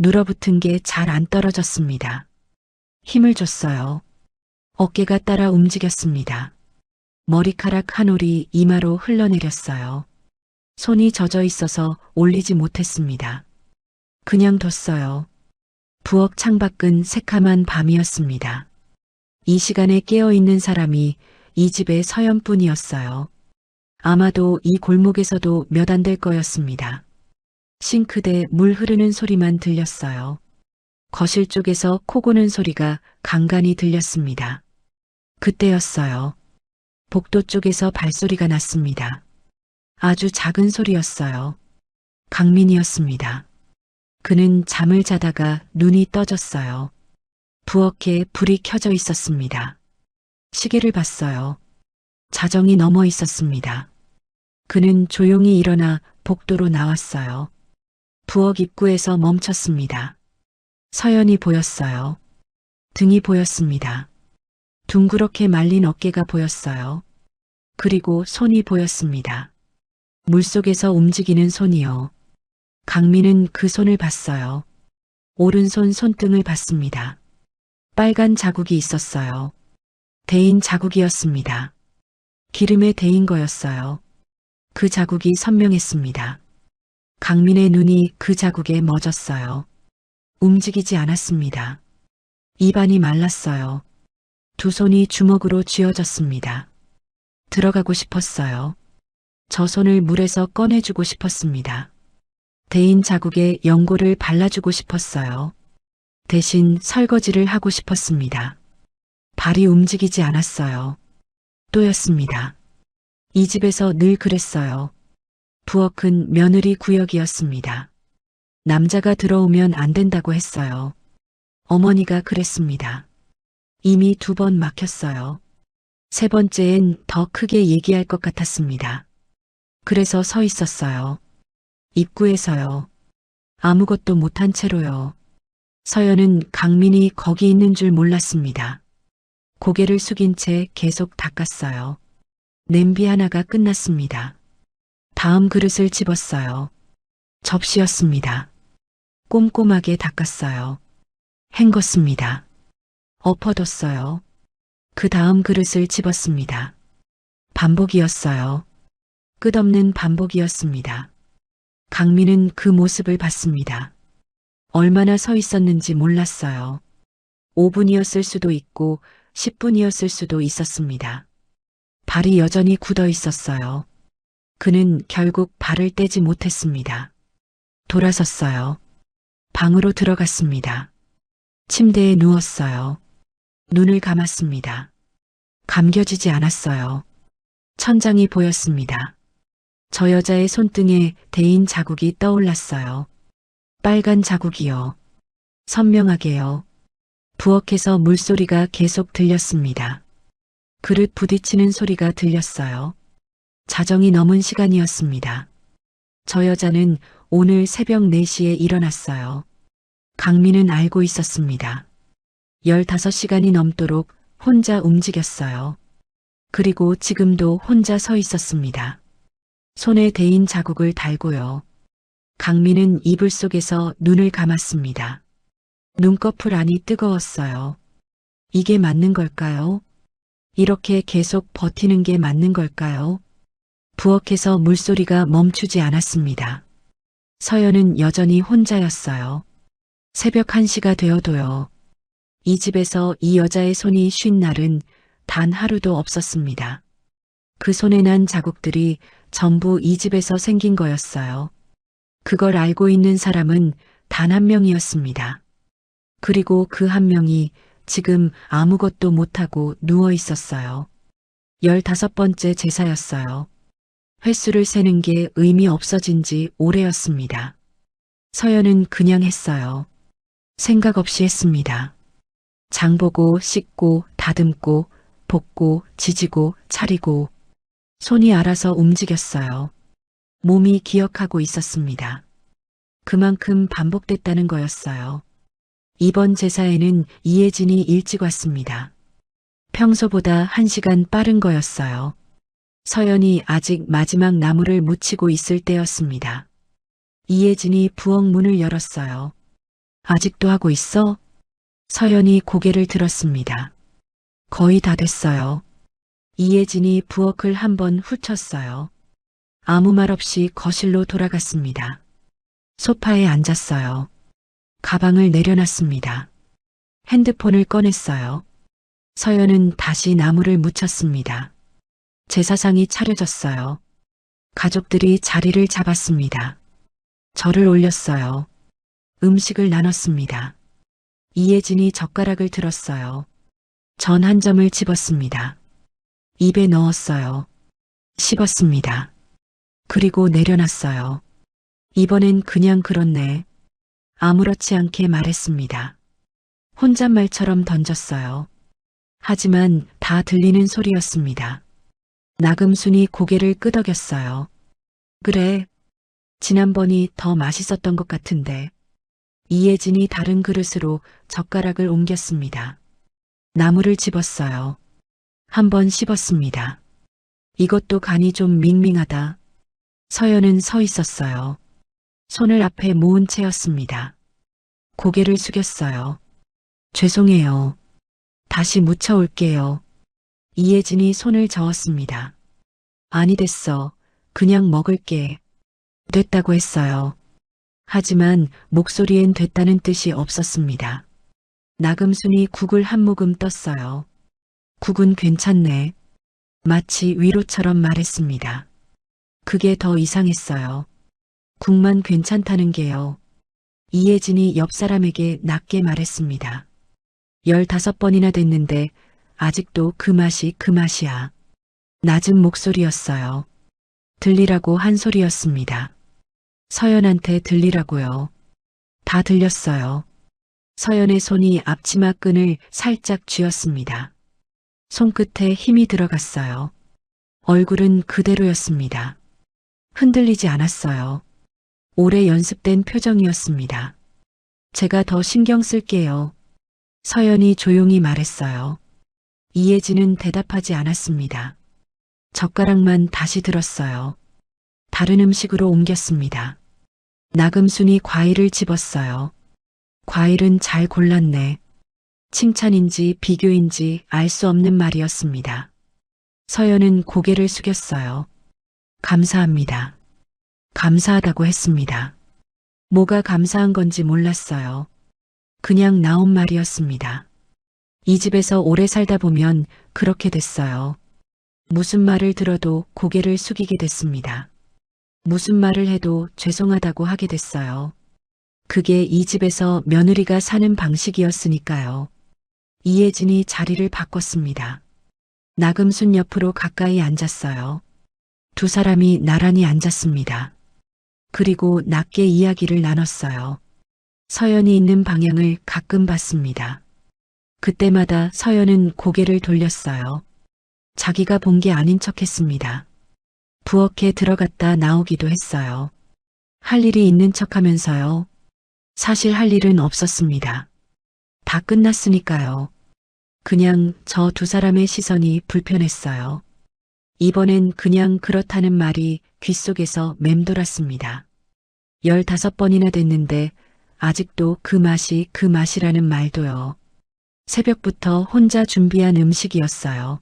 눌어붙은 게 잘 안 떨어졌습니다. 힘을 줬어요. 어깨가 따라 움직였습니다. 머리카락 한 올이 이마로 흘러내렸어요. 손이 젖어 있어서 올리지 못했습니다. 그냥 뒀어요. 부엌 창밖은 새카만 밤이었습니다. 이 시간에 깨어있는 사람이 이 집의 서연뿐이었어요. 아마도 이 골목에서도 몇 안 될 거였습니다. 싱크대 물 흐르는 소리만 들렸어요. 거실 쪽에서 코 고는 소리가 간간히 들렸습니다. 그때였어요. 복도 쪽에서 발소리가 났습니다. 아주 작은 소리였어요. 강민이었습니다. 그는 잠을 자다가 눈이 떠졌어요. 부엌에 불이 켜져 있었습니다. 시계를 봤어요. 자정이 넘어 있었습니다. 그는 조용히 일어나 복도로 나왔어요. 부엌 입구에서 멈췄습니다. 서연이 보였어요. 등이 보였습니다. 둥그렇게 말린 어깨가 보였어요. 그리고 손이 보였습니다. 물속에서 움직이는 손이요. 강민은 그 손을 봤어요. 오른손 손등을 봤습니다. 빨간 자국이 있었어요. 데인 자국이었습니다. 기름에 데인 거였어요. 그 자국이 선명했습니다. 강민의 눈이 그 자국에 멎었어요. 움직이지 않았습니다. 입안이 말랐어요. 두 손이 주먹으로 쥐어졌습니다. 들어가고 싶었어요. 저 손을 물에서 꺼내주고 싶었습니다. 데인 자국에 연고를 발라주고 싶었어요. 대신 설거지를 하고 싶었습니다. 발이 움직이지 않았어요. 또였습니다. 이 집에서 늘 그랬어요. 부엌은 며느리 구역이었습니다. 남자가 들어오면 안 된다고 했어요. 어머니가 그랬습니다. 이미 2번 막혔어요. 3번째엔 더 크게 얘기할 것 같았습니다. 그래서 서 있었어요. 입구에서요. 아무것도 못한 채로요. 서연은 강민이 거기 있는 줄 몰랐습니다. 고개를 숙인 채 계속 닦았어요. 냄비 하나가 끝났습니다. 다음 그릇을 집었어요. 접시였습니다. 꼼꼼하게 닦았어요. 헹궜습니다. 엎어뒀어요. 그 다음 그릇을 집었습니다. 반복이었어요. 끝없는 반복이었습니다. 강민은 그 모습을 봤습니다. 얼마나 서 있었는지 몰랐어요. 5분이었을 수도 있고 10분이었을 수도 있었습니다. 발이 여전히 굳어 있었어요. 그는 결국 발을 떼지 못했습니다. 돌아섰어요. 방으로 들어갔습니다. 침대에 누웠어요. 눈을 감았습니다. 감겨지지 않았어요. 천장이 보였습니다. 저 여자의 손등에 데인 자국이 떠올랐어요. 빨간 자국이요. 선명하게요. 부엌에서 물소리가 계속 들렸습니다. 그릇 부딪히는 소리가 들렸어요. 자정이 넘은 시간이었습니다. 저 여자는 오늘 새벽 4시에 일어났어요. 강민은 알고 있었습니다. 15시간이 넘도록 혼자 움직였어요. 그리고 지금도 혼자 서 있었습니다. 손에 데인 자국을 달고요. 강민은 이불 속에서 눈을 감았습니다. 눈꺼풀 안이 뜨거웠어요. 이게 맞는 걸까요? 이렇게 계속 버티는 게 맞는 걸까요? 부엌에서 물소리가 멈추지 않았습니다. 서연은 여전히 혼자였어요. 새벽 1시가 되어도요. 이 집에서 이 여자의 손이 쉰 날은 단 하루도 없었습니다. 그 손에 난 자국들이 전부 이 집에서 생긴 거였어요. 그걸 알고 있는 사람은 단 한 명이었습니다. 그리고 그 한 명이 지금 아무것도 못하고 누워 있었어요. 15번째 제사였어요. 횟수를 세는 게 의미 없어진 지 오래였습니다. 서연은 그냥 했어요. 생각 없이 했습니다. 장보고 씻고 다듬고 볶고 지지고 차리고 손이 알아서 움직였어요. 몸이 기억하고 있었습니다. 그만큼 반복됐다는 거였어요. 이번 제사에는 이혜진이 일찍 왔습니다. 평소보다 1시간 빠른 거였어요. 서연이 아직 마지막 나무를 묻히고 있을 때였습니다. 이혜진이 부엌 문을 열었어요. 아직도 하고 있어? 서연이 고개를 들었습니다. 거의 다 됐어요. 이혜진이 부엌을 한번 훑었어요. 아무 말 없이 거실로 돌아갔습니다. 소파에 앉았어요. 가방을 내려놨습니다. 핸드폰을 꺼냈어요. 서연은 다시 나무를 묻혔습니다. 제사상이 차려졌어요. 가족들이 자리를 잡았습니다. 절을 올렸어요. 음식을 나눴습니다. 이혜진이 젓가락을 들었어요. 전 한 점을 집었습니다. 입에 넣었어요. 씹었습니다. 그리고 내려놨어요. 이번엔 그냥 그렇네. 아무렇지 않게 말했습니다. 혼잣말처럼 던졌어요. 하지만 다 들리는 소리였습니다. 나금순이 고개를 끄덕였어요. 그래. 지난번이 더 맛있었던 것 같은데. 이혜진이 다른 그릇으로 젓가락을 옮겼습니다. 나물을 집었어요. 한번 씹었습니다. 이것도 간이 좀 밍밍하다. 서연은 서 있었어요. 손을 앞에 모은 채였습니다. 고개를 숙였어요. 죄송해요. 다시 묻혀올게요. 이혜진이 손을 저었습니다. 아니 됐어. 그냥 먹을게. 됐다고 했어요. 하지만 목소리엔 됐다는 뜻이 없었습니다. 나금순이 국을 한 모금 떴어요. 국은 괜찮네. 마치 위로처럼 말했습니다. 그게 더 이상했어요. 국만 괜찮다는 게요. 이혜진이 옆 사람에게 낮게 말했습니다. 15번이나 됐는데 아직도 그 맛이야. 낮은 목소리였어요. 들리라고 한 소리였습니다. 서연한테 들리라고요. 다 들렸어요. 서연의 손이 앞치마 끈을 살짝 쥐었습니다. 손끝에 힘이 들어갔어요. 얼굴은 그대로였습니다. 흔들리지 않았어요. 오래 연습된 표정이었습니다. 제가 더 신경 쓸게요. 서연이 조용히 말했어요. 이혜진은 대답하지 않았습니다. 젓가락만 다시 들었어요. 다른 음식으로 옮겼습니다. 나금순이 과일을 집었어요. 과일은 잘 골랐네. 칭찬인지 비교인지 알 수 없는 말이었습니다. 서연은 고개를 숙였어요. 감사합니다. 감사하다고 했습니다. 뭐가 감사한 건지 몰랐어요. 그냥 나온 말이었습니다. 이 집에서 오래 살다 보면 그렇게 됐어요. 무슨 말을 들어도 고개를 숙이게 됐습니다. 무슨 말을 해도 죄송하다고 하게 됐어요. 그게 이 집에서 며느리가 사는 방식이었으니까요. 이혜진이 자리를 바꿨습니다. 나금순 옆으로 가까이 앉았어요. 두 사람이 나란히 앉았습니다. 그리고 낮게 이야기를 나눴어요. 서연이 있는 방향을 가끔 봤습니다. 그때마다 서연은 고개를 돌렸어요. 자기가 본 게 아닌 척했습니다. 부엌에 들어갔다 나오기도 했어요. 할 일이 있는 척하면서요. 사실 할 일은 없었습니다. 다 끝났으니까요. 그냥 저 두 사람의 시선이 불편했어요. 이번엔 그냥 그렇다는 말이 귓속에서 맴돌았습니다. 15번이나 됐는데 아직도 그 맛이라는 말도요. 새벽부터 혼자 준비한 음식이었어요.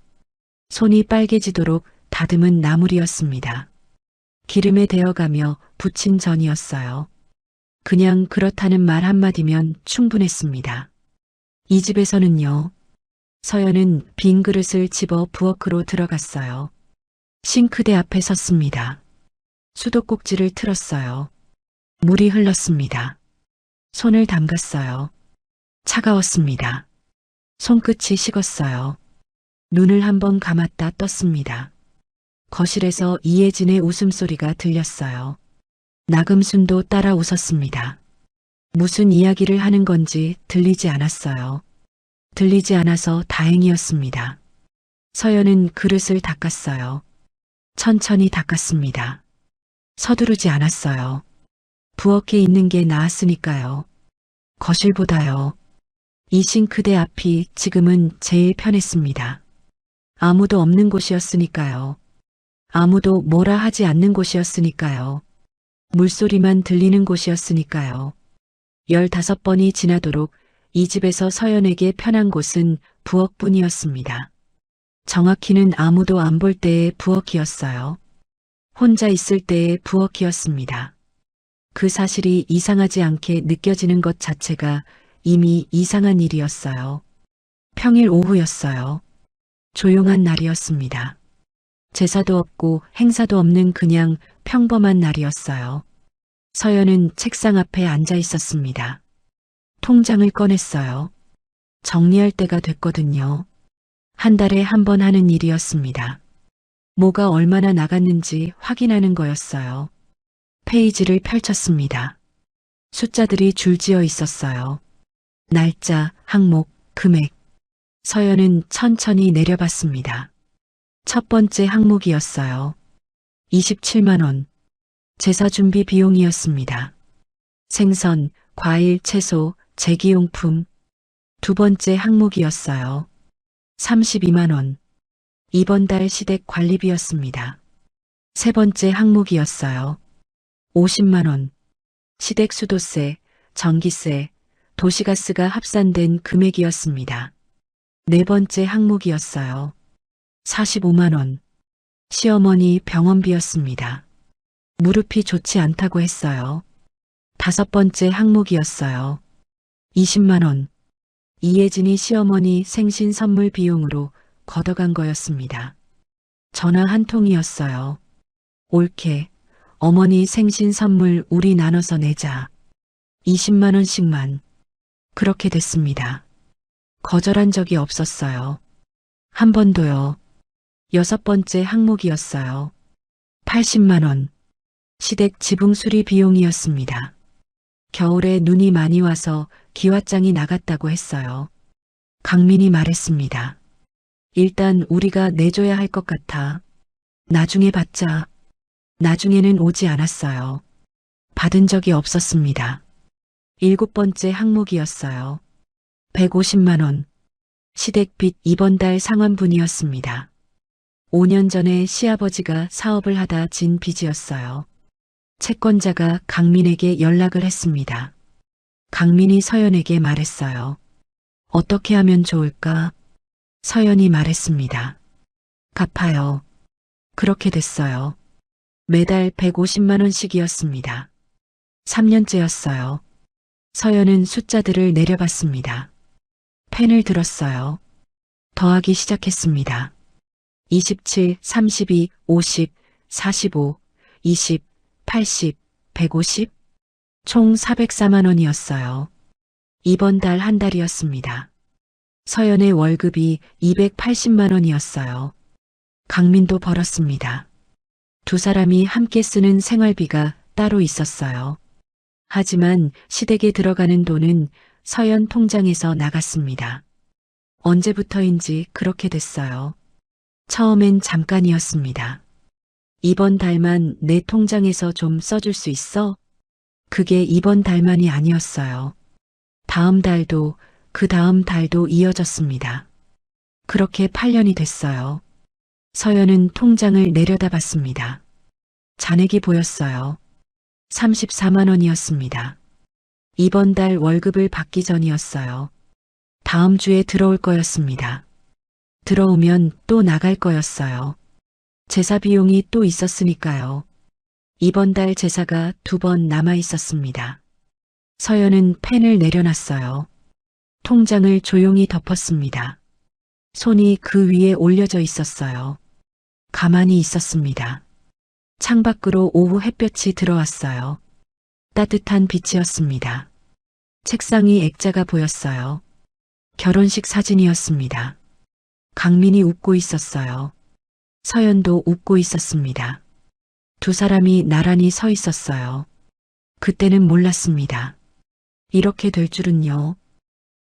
손이 빨개지도록 다듬은 나물이었습니다. 기름에 데어가며 부친 전이었어요. 그냥 그렇다는 말 한마디면 충분했습니다. 이 집에서는요. 서연은 빈 그릇을 집어 부엌으로 들어갔어요. 싱크대 앞에 섰습니다. 수도꼭지를 틀었어요. 물이 흘렀습니다. 손을 담갔어요. 차가웠습니다. 손끝이 식었어요. 눈을 한번 감았다 떴습니다. 거실에서 이혜진의 웃음소리가 들렸어요. 나금순도 따라 웃었습니다. 무슨 이야기를 하는 건지 들리지 않았어요. 들리지 않아서 다행이었습니다. 서연은 그릇을 닦았어요. 천천히 닦았습니다. 서두르지 않았어요. 부엌에 있는 게 나았으니까요. 거실보다요. 이 싱크대 앞이 지금은 제일 편했습니다. 아무도 없는 곳이었으니까요. 아무도 뭐라 하지 않는 곳이었으니까요. 물소리만 들리는 곳이었으니까요. 15번이 지나도록 이 집에서 서연에게 편한 곳은 부엌뿐이었습니다. 정확히는 아무도 안 볼 때의 부엌이었어요. 혼자 있을 때의 부엌이었습니다. 그 사실이 이상하지 않게 느껴지는 것 자체가 이미 이상한 일이었어요. 평일 오후였어요. 조용한 날이었습니다. 제사도 없고 행사도 없는 그냥 평범한 날이었어요. 서연은 책상 앞에 앉아 있었습니다. 통장을 꺼냈어요. 정리할 때가 됐거든요. 한 달에 한 번 하는 일이었습니다. 뭐가 얼마나 나갔는지 확인하는 거였어요. 페이지를 펼쳤습니다. 숫자들이 줄지어 있었어요. 날짜, 항목, 금액. 서연은 천천히 내려봤습니다. 첫 번째 항목이었어요. 27만 원. 제사 준비 비용이었습니다. 생선, 과일, 채소, 제기용품. 두 번째 항목이었어요. 32만 원. 이번 달 시댁 관리비였습니다. 세 번째 항목이었어요. 50만 원. 시댁 수도세, 전기세, 도시가스가 합산된 금액이었습니다. 네 번째 항목이었어요. 45만 원. 시어머니 병원비였습니다. 무릎이 좋지 않다고 했어요. 다섯 번째 항목이었어요. 20만 원. 이예진이 시어머니 생신 선물 비용으로 걷어간 거였습니다. 전화 한 통이었어요. 옳게 어머니 생신 선물 우리 나눠서 내자. 20만 원씩만. 그렇게 됐습니다. 거절한 적이 없었어요. 한 번도요. 여섯 번째 항목이었어요. 80만 원. 시댁 지붕 수리 비용이었습니다. 겨울에 눈이 많이 와서 기와장이 나갔다고 했어요. 강민이 말했습니다. 일단 우리가 내줘야 할 것 같아. 나중에 받자. 나중에는 오지 않았어요. 받은 적이 없었습니다. 일곱 번째 항목이었어요. 150만 원. 시댁 빚 이번 달 상환분이었습니다. 5년 전에 시아버지가 사업을 하다 진 빚이었어요. 채권자가 강민에게 연락을 했습니다. 강민이 서연에게 말했어요. 어떻게 하면 좋을까? 서연이 말했습니다. 갚아요. 그렇게 됐어요. 매달 150만 원씩이었습니다. 3년째였어요. 서연은 숫자들을 내려봤습니다. 펜을 들었어요. 더하기 시작했습니다. 27, 32, 50, 45, 20, 80, 150, 총 404만 원이었어요. 이번 달 한 달이었습니다. 서연의 월급이 280만 원이었어요. 강민도 벌었습니다. 두 사람이 함께 쓰는 생활비가 따로 있었어요. 하지만 시댁에 들어가는 돈은 서연 통장에서 나갔습니다. 언제부터인지 그렇게 됐어요. 처음엔 잠깐이었습니다. 이번 달만 내 통장에서 좀 써줄 수 있어? 그게 이번 달만이 아니었어요. 다음 달도 그 다음 달도 이어졌습니다. 그렇게 8년이 됐어요. 서연은 통장을 내려다봤습니다. 잔액이 보였어요. 34만 원이었습니다. 이번 달 월급을 받기 전이었어요. 다음 주에 들어올 거였습니다. 들어오면 또 나갈 거였어요. 제사 비용이 또 있었으니까요. 이번 달 제사가 2번 남아 있었습니다. 서연은 펜을 내려놨어요. 통장을 조용히 덮었습니다. 손이 그 위에 올려져 있었어요. 가만히 있었습니다. 창밖으로 오후 햇볕이 들어왔어요. 따뜻한 빛이었습니다. 책상이 액자가 보였어요. 결혼식 사진이었습니다. 강민이 웃고 있었어요. 서연도 웃고 있었습니다. 두 사람이 나란히 서 있었어요. 그때는 몰랐습니다. 이렇게 될 줄은요.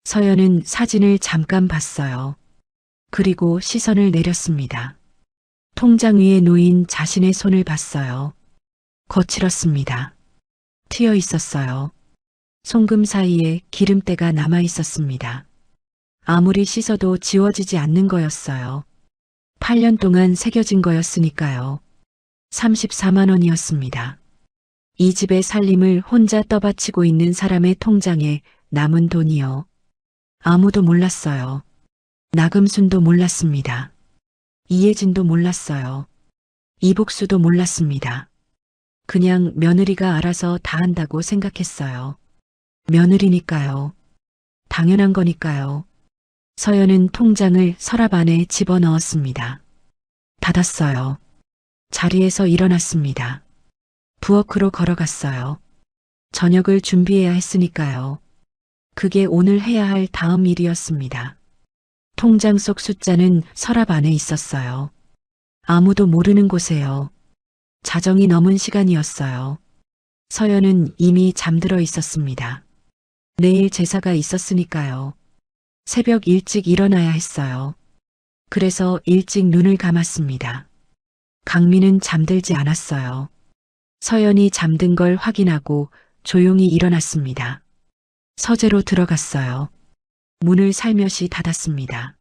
서연은 사진을 잠깐 봤어요. 그리고 시선을 내렸습니다. 통장 위에 놓인 자신의 손을 봤어요. 거칠었습니다. 튀어 있었어요. 송금 사이에 기름때가 남아 있었습니다. 아무리 씻어도 지워지지 않는 거였어요. 8년 동안 새겨진 거였으니까요. 34만 원이었습니다. 이 집의 살림을 혼자 떠받치고 있는 사람의 통장에 남은 돈이요. 아무도 몰랐어요. 나금순도 몰랐습니다. 이예진도 몰랐어요. 이복수도 몰랐습니다. 그냥 며느리가 알아서 다 한다고 생각했어요. 며느리니까요. 당연한 거니까요. 서연은 통장을 서랍 안에 집어넣었습니다. 닫았어요. 자리에서 일어났습니다. 부엌으로 걸어갔어요. 저녁을 준비해야 했으니까요. 그게 오늘 해야 할 다음 일이었습니다. 통장 속 숫자는 서랍 안에 있었어요. 아무도 모르는 곳에요. 자정이 넘은 시간이었어요. 서연은 이미 잠들어 있었습니다. 내일 제사가 있었으니까요. 새벽 일찍 일어나야 했어요. 그래서 일찍 눈을 감았습니다. 강민은 잠들지 않았어요. 서연이 잠든 걸 확인하고 조용히 일어났습니다. 서재로 들어갔어요. 문을 살며시 닫았습니다.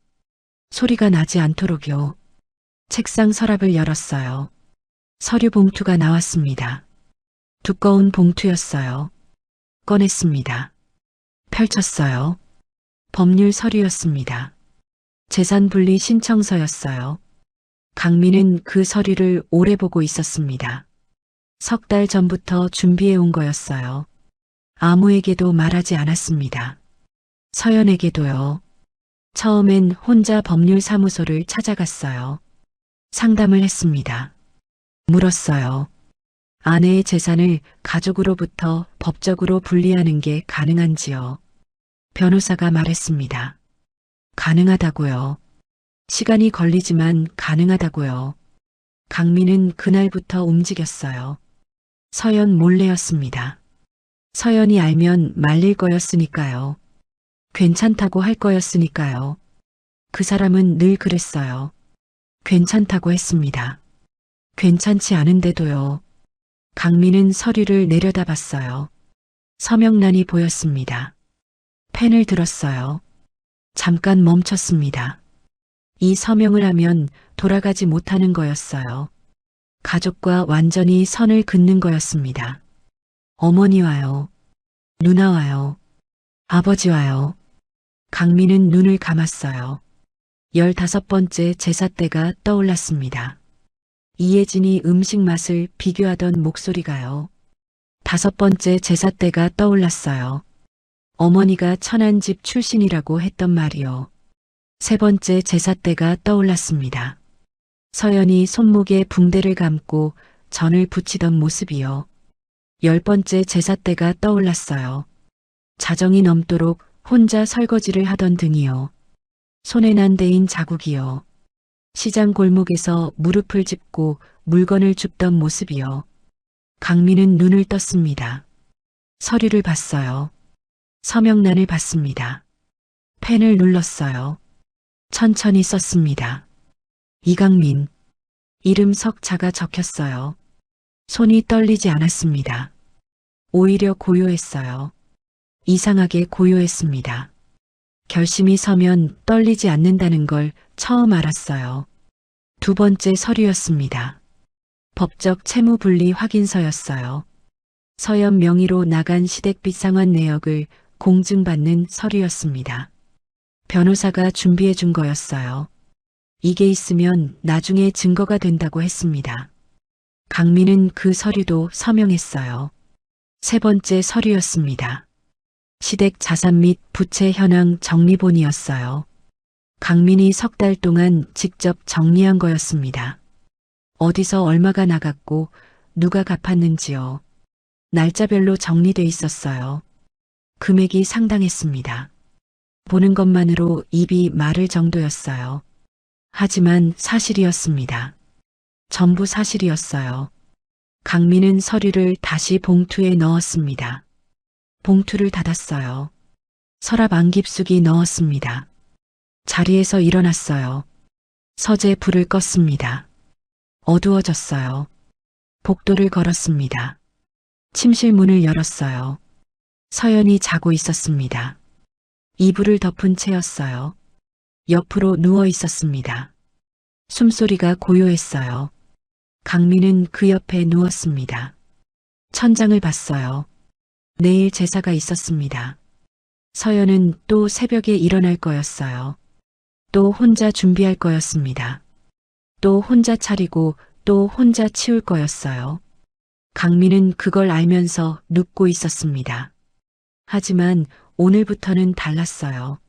소리가 나지 않도록요. 책상 서랍을 열었어요. 서류 봉투가 나왔습니다. 두꺼운 봉투였어요. 꺼냈습니다. 펼쳤어요. 법률 서류였습니다. 재산 분리 신청서였어요. 강민은 그 서류를 오래 보고 있었습니다. 석 달 전부터 준비해 온 거였어요. 아무에게도 말하지 않았습니다. 서연에게도요. 처음엔 혼자 법률사무소를 찾아갔어요. 상담을 했습니다. 물었어요. 아내의 재산을 가족으로부터 법적으로 분리하는 게 가능한지요? 변호사가 말했습니다. 가능하다고요. 시간이 걸리지만 가능하다고요. 강민은 그날부터 움직였어요. 서연 몰래였습니다. 서연이 알면 말릴 거였으니까요. 괜찮다고 할 거였으니까요. 그 사람은 늘 그랬어요. 괜찮다고 했습니다. 괜찮지 않은데도요. 강민은 서류를 내려다봤어요. 서명란이 보였습니다. 펜을 들었어요. 잠깐 멈췄습니다. 이 서명을 하면 돌아가지 못하는 거였어요. 가족과 완전히 선을 긋는 거였습니다. 어머니와요. 누나와요. 아버지와요. 강민은 눈을 감았어요. 15번째 제사 때가 떠올랐습니다. 이혜진이 음식 맛을 비교하던 목소리가요. 5번째 제사 때가 떠올랐어요. 어머니가 천안집 출신이라고 했던 말이요. 3번째 제사 때가 떠올랐습니다. 서연이 손목에 붕대를 감고 전을 붙이던 모습이요. 10번째 제사 때가 떠올랐어요. 자정이 넘도록 혼자 설거지를 하던 등이요. 손에 난 데인 자국이요. 시장 골목에서 무릎을 짚고 물건을 줍던 모습이요. 강민은 눈을 떴습니다. 서류를 봤어요. 서명란을 봤습니다. 펜을 눌렀어요. 천천히 썼습니다. 이강민. 이름 석자가 적혔어요. 손이 떨리지 않았습니다. 오히려 고요했어요. 이상하게 고요했습니다. 결심이 서면 떨리지 않는다는 걸 처음 알았어요. 2번째 서류였습니다. 법적 채무분리 확인서였어요. 서연 명의로 나간 시댁빚 상환 내역을 공증받는 서류였습니다. 변호사가 준비해 준 거였어요. 이게 있으면 나중에 증거가 된다고 했습니다. 강민은 그 서류도 서명했어요. 3번째 서류였습니다. 시댁 자산 및 부채 현황 정리본이었어요. 강민이 석 달 동안 직접 정리한 거였습니다. 어디서 얼마가 나갔고 누가 갚았는지요. 날짜별로 정리돼 있었어요. 금액이 상당했습니다. 보는 것만으로 입이 마를 정도였어요. 하지만 사실이었습니다. 전부 사실이었어요. 강민은 서류를 다시 봉투에 넣었습니다. 봉투를 닫았어요. 서랍 안 깊숙이 넣었습니다. 자리에서 일어났어요. 서재 불을 껐습니다. 어두워졌어요. 복도를 걸었습니다. 침실 문을 열었어요. 서연이 자고 있었습니다. 이불을 덮은 채였어요. 옆으로 누워 있었습니다. 숨소리가 고요했어요. 강민은 그 옆에 누웠습니다. 천장을 봤어요. 내일 제사가 있었습니다. 서연은 또 새벽에 일어날 거였어요. 또 혼자 준비할 거였습니다. 또 혼자 차리고 또 혼자 치울 거였어요. 강민은 그걸 알면서 눕고 있었습니다. 하지만 오늘부터는 달랐어요.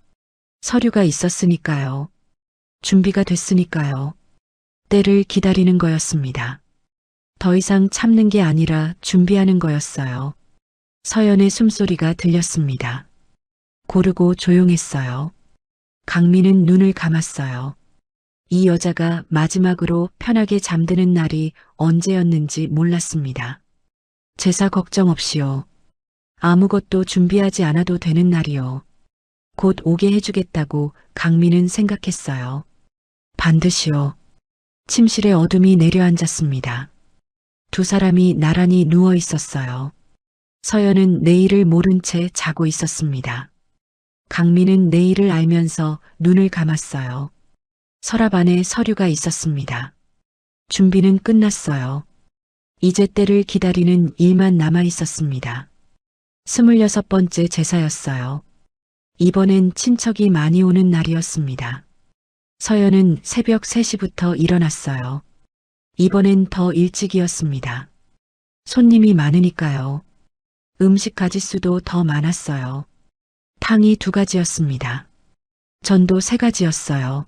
서류가 있었으니까요. 준비가 됐으니까요. 때를 기다리는 거였습니다. 더 이상 참는 게 아니라 준비하는 거였어요. 서연의 숨소리가 들렸습니다. 고르고 조용했어요. 강민은 눈을 감았어요. 이 여자가 마지막으로 편하게 잠드는 날이 언제였는지 몰랐습니다. 제사 걱정 없이요. 아무것도 준비하지 않아도 되는 날이요. 곧 오게 해주겠다고 강민은 생각했어요. 반드시요. 침실에 어둠이 내려앉았습니다. 두 사람이 나란히 누워 있었어요. 서연은 내일을 모른 채 자고 있었습니다. 강민은 내일을 알면서 눈을 감았어요. 서랍 안에 서류가 있었습니다. 준비는 끝났어요. 이제 때를 기다리는 일만 남아 있었습니다. 26번째 제사였어요. 이번엔 친척이 많이 오는 날이었습니다. 서연은 새벽 3시부터 일어났어요. 이번엔 더 일찍이었습니다. 손님이 많으니까요. 음식 가짓수도 더 많았어요. 탕이 2가지였습니다. 전도 3가지였어요.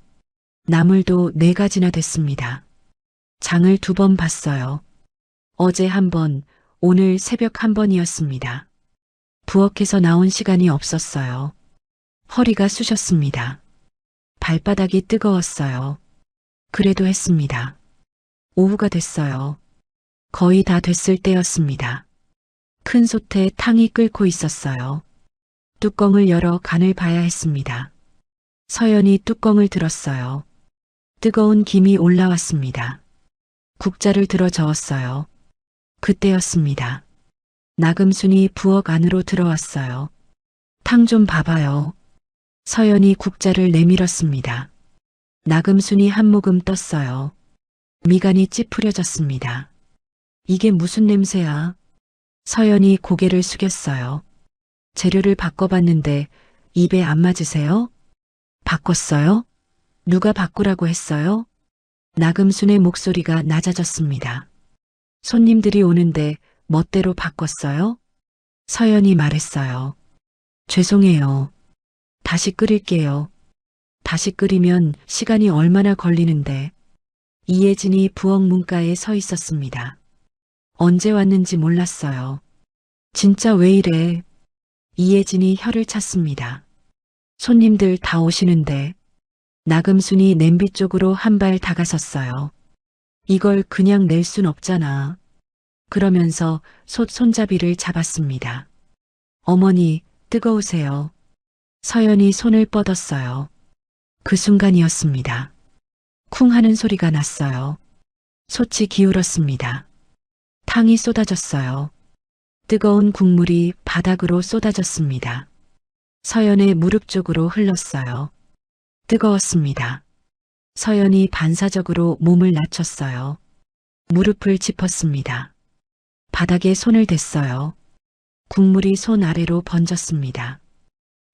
나물도 4가지나 됐습니다. 장을 2번 봤어요. 어제 1번, 오늘 새벽 1번이었습니다. 부엌에서 나온 시간이 없었어요. 허리가 쑤셨습니다. 발바닥이 뜨거웠어요. 그래도 했습니다. 오후가 됐어요. 거의 다 됐을 때였습니다. 큰 솥에 탕이 끓고 있었어요. 뚜껑을 열어 간을 봐야 했습니다. 서연이 뚜껑을 들었어요. 뜨거운 김이 올라왔습니다. 국자를 들어 저었어요. 그때였습니다. 나금순이 부엌 안으로 들어왔어요. 탕 좀 봐봐요. 서연이 국자를 내밀었습니다. 나금순이 한 모금 떴어요. 미간이 찌푸려졌습니다. 이게 무슨 냄새야? 서연이 고개를 숙였어요. 재료를 바꿔봤는데 입에 안 맞으세요? 바꿨어요? 누가 바꾸라고 했어요? 나금순의 목소리가 낮아졌습니다. 손님들이 오는데 멋대로 바꿨어요? 서연이 말했어요. 죄송해요. 다시 끓일게요. 다시 끓이면 시간이 얼마나 걸리는데. 이예진이 부엌 문가에 서 있었습니다. 언제 왔는지 몰랐어요. 진짜 왜 이래? 이예진이 혀를 찼습니다. 손님들 다 오시는데. 나금순이 냄비 쪽으로 한 발 다가섰어요. 이걸 그냥 낼 순 없잖아. 그러면서 솥 손잡이를 잡았습니다. 어머니, 뜨거우세요. 서연이 손을 뻗었어요. 그 순간이었습니다. 쿵 하는 소리가 났어요. 솥이 기울었습니다. 탕이 쏟아졌어요. 뜨거운 국물이 바닥으로 쏟아졌습니다. 서연의 무릎 쪽으로 흘렀어요. 뜨거웠습니다. 서연이 반사적으로 몸을 낮췄어요. 무릎을 짚었습니다. 바닥에 손을 댔어요. 국물이 손 아래로 번졌습니다.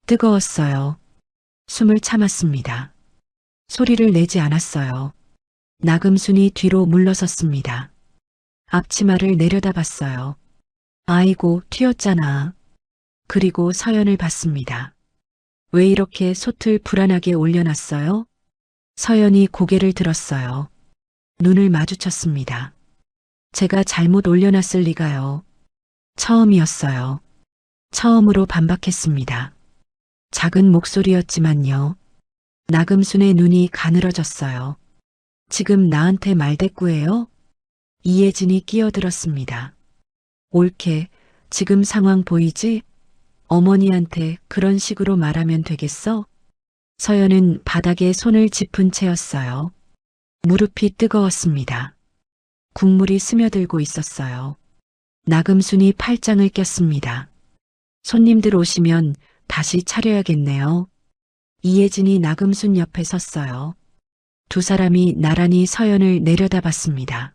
뜨거웠어요. 숨을 참았습니다. 소리를 내지 않았어요. 나금순이 뒤로 물러섰습니다. 앞치마를 내려다봤어요. 아이고, 튀었잖아. 그리고 서연을 봤습니다. 왜 이렇게 솥을 불안하게 올려놨어요? 서연이 고개를 들었어요. 눈을 마주쳤습니다. 제가 잘못 올려놨을 리가요. 처음이었어요. 처음으로 반박했습니다. 작은 목소리였지만요. 나금순의 눈이 가늘어졌어요. 지금 나한테 말대꾸예요? 이예진이 끼어들었습니다. 옳게, 지금 상황 보이지? 어머니한테 그런 식으로 말하면 되겠어? 서연은 바닥에 손을 짚은 채였어요. 무릎이 뜨거웠습니다. 국물이 스며들고 있었어요. 나금순이 팔짱을 꼈습니다. 손님들 오시면 다시 차려야겠네요. 이예진이 나금순 옆에 섰어요. 두 사람이 나란히 서연을 내려다봤습니다.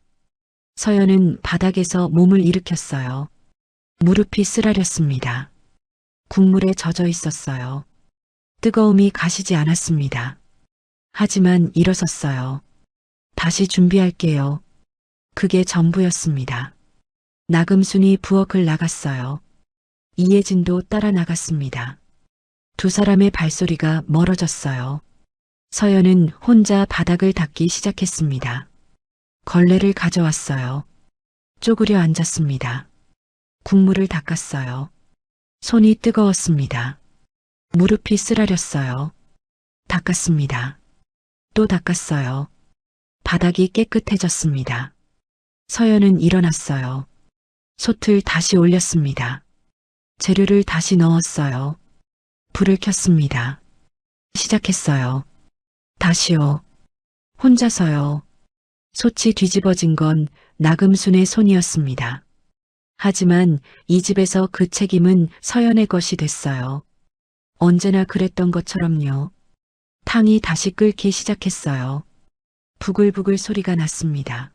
서연은 바닥에서 몸을 일으켰어요. 무릎이 쓰라렸습니다. 국물에 젖어 있었어요. 뜨거움이 가시지 않았습니다. 하지만 일어섰어요. 다시 준비할게요. 그게 전부였습니다. 나금순이 부엌을 나갔어요. 이예진도 따라 나갔습니다. 두 사람의 발소리가 멀어졌어요. 서연은 혼자 바닥을 닦기 시작했습니다. 걸레를 가져왔어요. 쪼그려 앉았습니다. 국물을 닦았어요. 손이 뜨거웠습니다. 무릎이 쓰라렸어요. 닦았습니다. 또 닦았어요. 바닥이 깨끗해졌습니다. 서연은 일어났어요. 솥을 다시 올렸습니다. 재료를 다시 넣었어요. 불을 켰습니다. 시작했어요. 다시요. 혼자서요. 솥이 뒤집어진 건 나금순의 손이었습니다. 하지만 이 집에서 그 책임은 서연의 것이 됐어요. 언제나 그랬던 것처럼요. 탕이 다시 끓기 시작했어요. 부글부글 소리가 났습니다.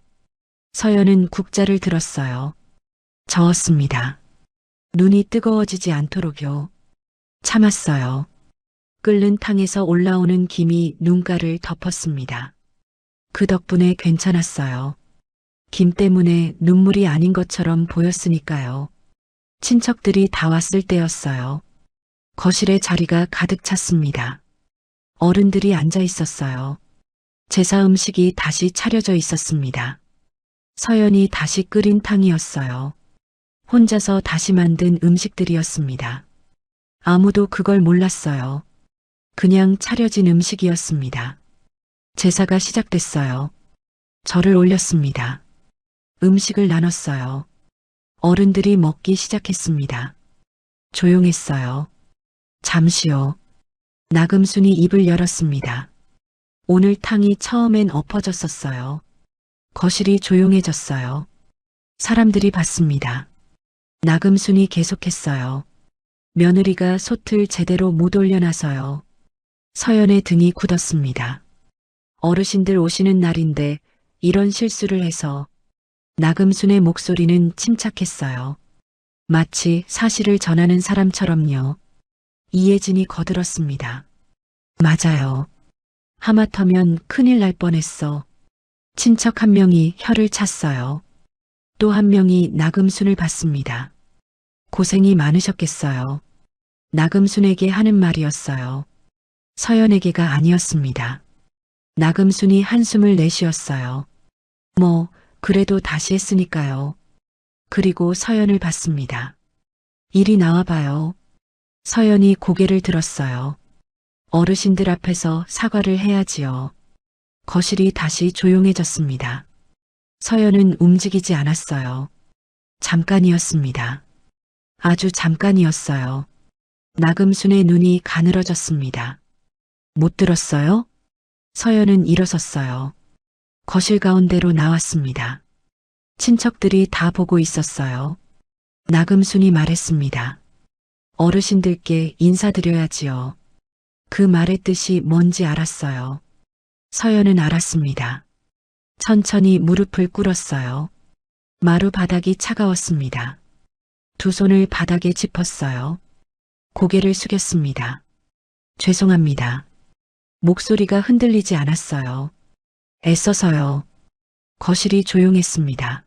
서연은 국자를 들었어요. 저었습니다. 눈이 뜨거워지지 않도록요. 참았어요. 끓는 탕에서 올라오는 김이 눈가를 덮었습니다. 그 덕분에 괜찮았어요. 김 때문에 눈물이 아닌 것처럼 보였으니까요. 친척들이 다 왔을 때였어요. 거실에 자리가 가득 찼습니다. 어른들이 앉아 있었어요. 제사 음식이 다시 차려져 있었습니다. 서연이 다시 끓인 탕이었어요. 혼자서 다시 만든 음식들이었습니다. 아무도 그걸 몰랐어요. 그냥 차려진 음식이었습니다. 제사가 시작됐어요. 절을 올렸습니다. 음식을 나눴어요. 어른들이 먹기 시작했습니다. 조용했어요. 잠시요. 나금순이 입을 열었습니다. 오늘 탕이 처음엔 엎어졌었어요. 거실이 조용해졌어요. 사람들이 봤습니다. 나금순이 계속했어요. 며느리가 솥을 제대로 못 올려놔서요. 서연의 등이 굳었습니다. 어르신들 오시는 날인데 이런 실수를 해서. 나금순의 목소리는 침착했어요. 마치 사실을 전하는 사람처럼요. 이혜진이 거들었습니다. 맞아요. 하마터면 큰일 날 뻔했어. 친척 한 명이 혀를 찼어요. 또 한 명이 나금순을 봤습니다. 고생이 많으셨겠어요. 나금순에게 하는 말이었어요. 서연에게가 아니었습니다. 나금순이 한숨을 내쉬었어요. 뭐 그래도 다시 했으니까요. 그리고 서연을 봤습니다. 이리 나와봐요. 서연이 고개를 들었어요. 어르신들 앞에서 사과를 해야지요. 거실이 다시 조용해졌습니다. 서연은 움직이지 않았어요. 잠깐이었습니다. 아주 잠깐이었어요. 나금순의 눈이 가늘어졌습니다. 못 들었어요? 서연은 일어섰어요. 거실 가운데로 나왔습니다. 친척들이 다 보고 있었어요. 나금순이 말했습니다. 어르신들께 인사드려야지요. 그 말의 뜻이 뭔지 알았어요. 서연은 알았습니다. 천천히 무릎을 꿇었어요. 마루 바닥이 차가웠습니다. 두 손을 바닥에 짚었어요. 고개를 숙였습니다. 죄송합니다. 목소리가 흔들리지 않았어요. 애써서요. 거실이 조용했습니다.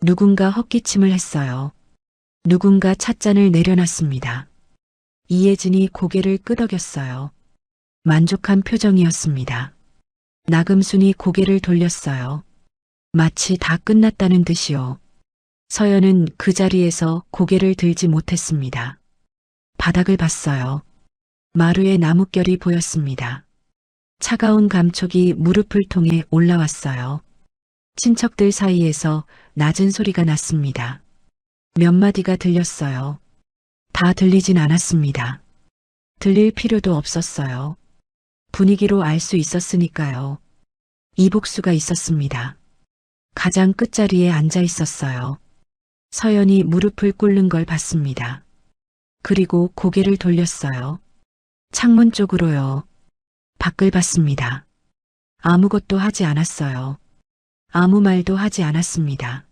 누군가 헛기침을 했어요. 누군가 찻잔을 내려놨습니다. 이혜진이 고개를 끄덕였어요. 만족한 표정이었습니다. 나금순이 고개를 돌렸어요. 마치 다 끝났다는 듯이요. 서연은 그 자리에서 고개를 들지 못했습니다. 바닥을 봤어요. 마루에 나뭇결이 보였습니다. 차가운 감촉이 무릎을 통해 올라왔어요. 친척들 사이에서 낮은 소리가 났습니다. 몇 마디가 들렸어요. 다 들리진 않았습니다. 들릴 필요도 없었어요. 분위기로 알 수 있었으니까요. 이복수가 있었습니다. 가장 끝자리에 앉아 있었어요. 서연이 무릎을 꿇는 걸 봤습니다. 그리고 고개를 돌렸어요. 창문 쪽으로요. 밖을 봤습니다. 아무것도 하지 않았어요. 아무 말도 하지 않았습니다.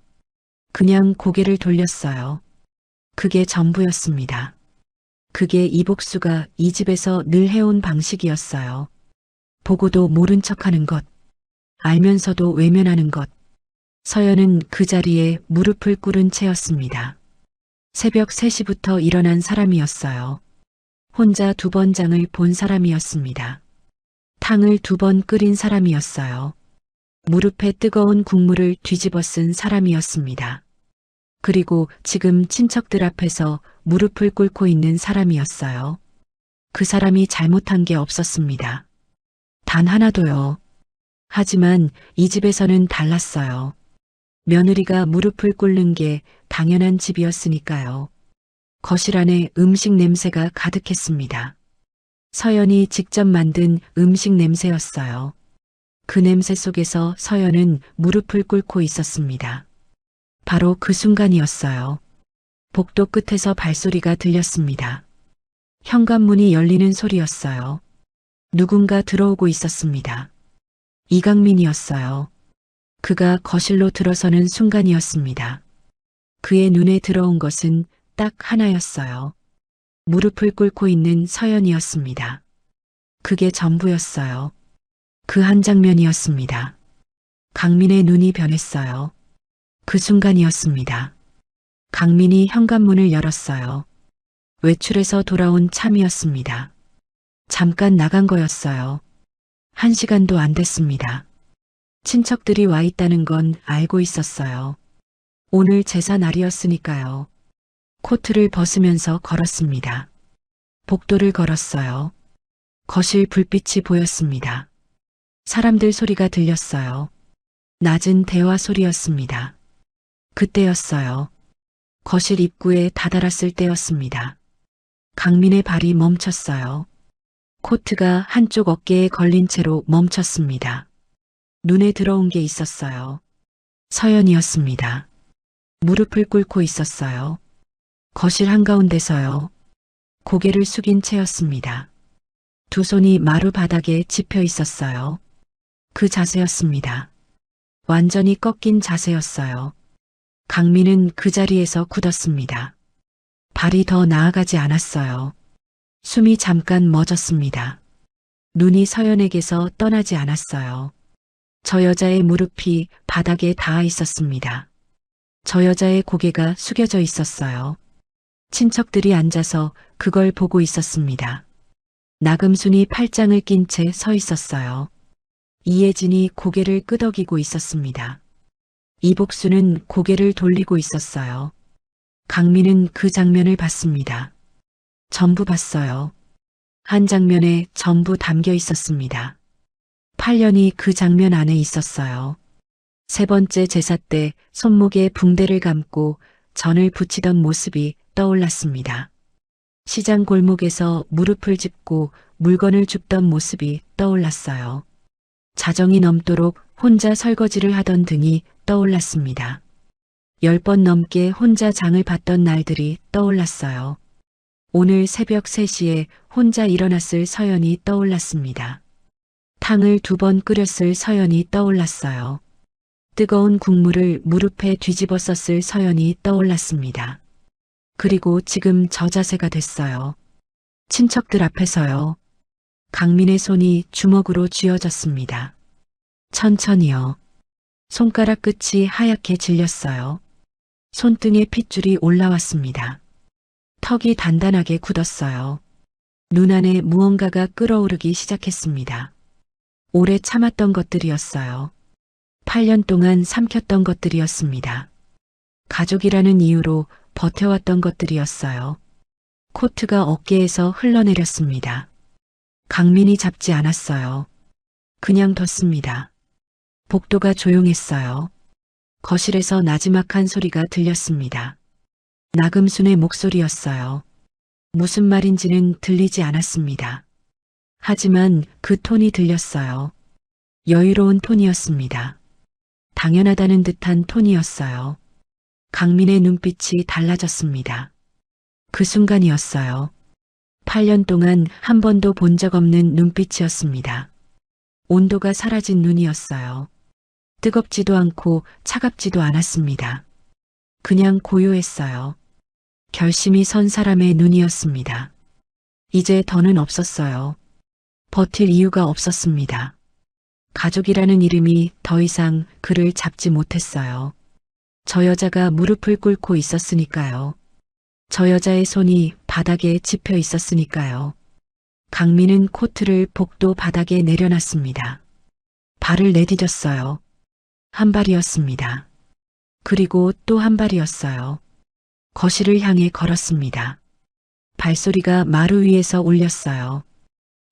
그냥 고개를 돌렸어요. 그게 전부였습니다. 그게 이복수가 이 집에서 늘 해온 방식이었어요. 보고도 모른 척하는 것, 알면서도 외면하는 것. 서연은 그 자리에 무릎을 꿇은 채였습니다. 새벽 3시부터 일어난 사람이었어요. 혼자 2번 장을 본 사람이었습니다. 탕을 2번 끓인 사람이었어요. 무릎에 뜨거운 국물을 뒤집어 쓴 사람이었습니다. 그리고 지금 친척들 앞에서 무릎을 꿇고 있는 사람이었어요. 그 사람이 잘못한 게 없었습니다. 단 하나도요. 하지만 이 집에서는 달랐어요. 며느리가 무릎을 꿇는 게 당연한 집이었으니까요. 거실 안에 음식 냄새가 가득했습니다. 서연이 직접 만든 음식 냄새였어요. 그 냄새 속에서 서연은 무릎을 꿇고 있었습니다. 바로 그 순간이었어요. 복도 끝에서 발소리가 들렸습니다. 현관문이 열리는 소리였어요. 누군가 들어오고 있었습니다. 이강민이었어요. 그가 거실로 들어서는 순간이었습니다. 그의 눈에 들어온 것은 딱 하나였어요. 무릎을 꿇고 있는 서연이었습니다. 그게 전부였어요. 그 한 장면이었습니다. 강민의 눈이 변했어요. 그 순간이었습니다. 강민이 현관문을 열었어요. 외출해서 돌아온 참이었습니다. 잠깐 나간 거였어요. 1시간도 안 됐습니다. 친척들이 와 있다는 건 알고 있었어요. 오늘 제사 날이었으니까요. 코트를 벗으면서 걸었습니다. 복도를 걸었어요. 거실 불빛이 보였습니다. 사람들 소리가 들렸어요. 낮은 대화 소리였습니다. 그때였어요. 거실 입구에 다다랐을 때였습니다. 강민의 발이 멈췄어요. 코트가 한쪽 어깨에 걸린 채로 멈췄습니다. 눈에 들어온 게 있었어요. 서연이었습니다. 무릎을 꿇고 있었어요. 거실 한가운데서요. 고개를 숙인 채였습니다. 두 손이 마루 바닥에 짚혀 있었어요. 그 자세였습니다. 완전히 꺾인 자세였어요. 강민은 그 자리에서 굳었습니다. 발이 더 나아가지 않았어요. 숨이 잠깐 멎었습니다. 눈이 서연에게서 떠나지 않았어요. 저 여자의 무릎이 바닥에 닿아 있었습니다. 저 여자의 고개가 숙여져 있었어요. 친척들이 앉아서 그걸 보고 있었습니다. 나금순이 팔짱을 낀 채 서 있었어요. 이혜진이 고개를 끄덕이고 있었습니다. 이복수는 고개를 돌리고 있었어요. 강민은 그 장면을 봤습니다. 전부 봤어요. 한 장면에 전부 담겨 있었습니다. 8년이 그 장면 안에 있었어요. 세 번째 제사 때 손목에 붕대를 감고 전을 붙이던 모습이 떠올랐습니다. 시장 골목에서 무릎을 짚고 물건을 줍던 모습이 떠올랐어요. 자정이 넘도록 혼자 설거지를 하던 등이 떠올랐습니다. 10번 넘게 혼자 장을 봤던 날들이 떠올랐어요. 오늘 새벽 3시에 혼자 일어났을 서연이 떠올랐습니다. 탕을 2번 끓였을 서연이 떠올랐어요. 뜨거운 국물을 무릎에 뒤집어 썼을 서연이 떠올랐습니다. 그리고 지금 저 자세가 됐어요. 친척들 앞에서요. 강민의 손이 주먹으로 쥐어졌습니다. 천천히요. 손가락 끝이 하얗게 질렸어요. 손등에 핏줄이 올라왔습니다. 턱이 단단하게 굳었어요. 눈 안에 무언가가 끓어오르기 시작했습니다. 오래 참았던 것들이었어요. 8년 동안 삼켰던 것들이었습니다. 가족이라는 이유로 버텨왔던 것들이었어요. 코트가 어깨에서 흘러내렸습니다. 강민이 잡지 않았어요. 그냥 뒀습니다. 복도가 조용했어요. 거실에서 나지막한 소리가 들렸습니다. 나금순의 목소리였어요. 무슨 말인지는 들리지 않았습니다. 하지만 그 톤이 들렸어요. 여유로운 톤이었습니다. 당연하다는 듯한 톤이었어요. 강민의 눈빛이 달라졌습니다. 그 순간이었어요. 8년 동안 한 번도 본 적 없는 눈빛이었습니다. 온도가 사라진 눈이었어요. 뜨겁지도 않고 차갑지도 않았습니다. 그냥 고요했어요. 결심이 선 사람의 눈이었습니다. 이제 더는 없었어요. 버틸 이유가 없었습니다. 가족이라는 이름이 더 이상 그를 잡지 못했어요. 저 여자가 무릎을 꿇고 있었으니까요. 저 여자의 손이 바닥에 짚혀 있었으니까요. 강민은 코트를 복도 바닥에 내려놨습니다. 발을 내디뎠어요. 한 발이었습니다. 그리고 또 한 발이었어요. 거실을 향해 걸었습니다. 발소리가 마루 위에서 울렸어요.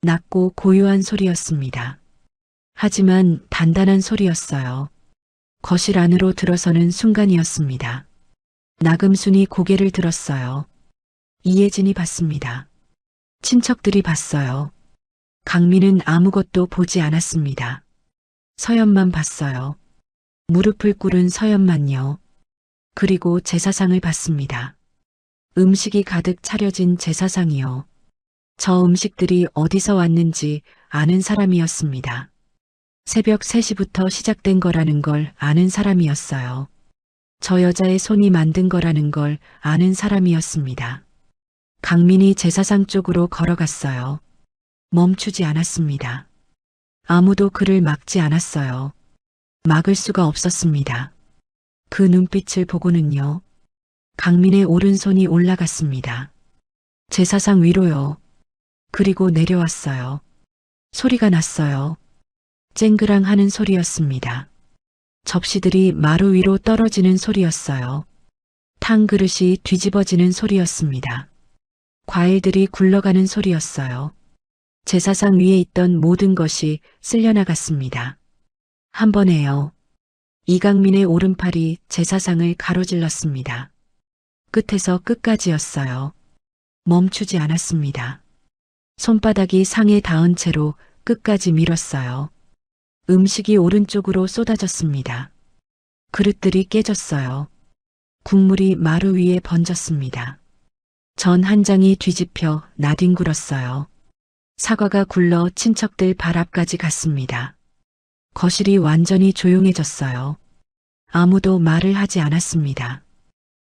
낮고 고요한 소리였습니다. 하지만 단단한 소리였어요. 거실 안으로 들어서는 순간이었습니다. 나금순이 고개를 들었어요. 이혜진이 봤습니다. 친척들이 봤어요. 강민은 아무것도 보지 않았습니다. 서연만 봤어요. 무릎을 꿇은 서연만요. 그리고 제사상을 봤습니다. 음식이 가득 차려진 제사상이요. 저 음식들이 어디서 왔는지 아는 사람이었습니다. 새벽 3시부터 시작된 거라는 걸 아는 사람이었어요. 저 여자의 손이 만든 거라는 걸 아는 사람이었습니다. 강민이 제사상 쪽으로 걸어갔어요. 멈추지 않았습니다. 아무도 그를 막지 않았어요. 막을 수가 없었습니다. 그 눈빛을 보고는요. 강민의 오른손이 올라갔습니다. 제사상 위로요. 그리고 내려왔어요. 소리가 났어요. 쨍그랑 하는 소리였습니다. 접시들이 마루 위로 떨어지는 소리였어요. 탕 그릇이 뒤집어지는 소리였습니다. 과일들이 굴러가는 소리였어요. 제사상 위에 있던 모든 것이 쓸려나갔습니다. 한 번에요. 이강민의 오른팔이 제사상을 가로질렀습니다. 끝에서 끝까지였어요. 멈추지 않았습니다. 손바닥이 상에 닿은 채로 끝까지 밀었어요. 음식이 오른쪽으로 쏟아졌습니다. 그릇들이 깨졌어요. 국물이 마루 위에 번졌습니다. 전 한 장이 뒤집혀 나뒹굴었어요. 사과가 굴러 친척들 발 앞까지 갔습니다. 거실이 완전히 조용해졌어요. 아무도 말을 하지 않았습니다.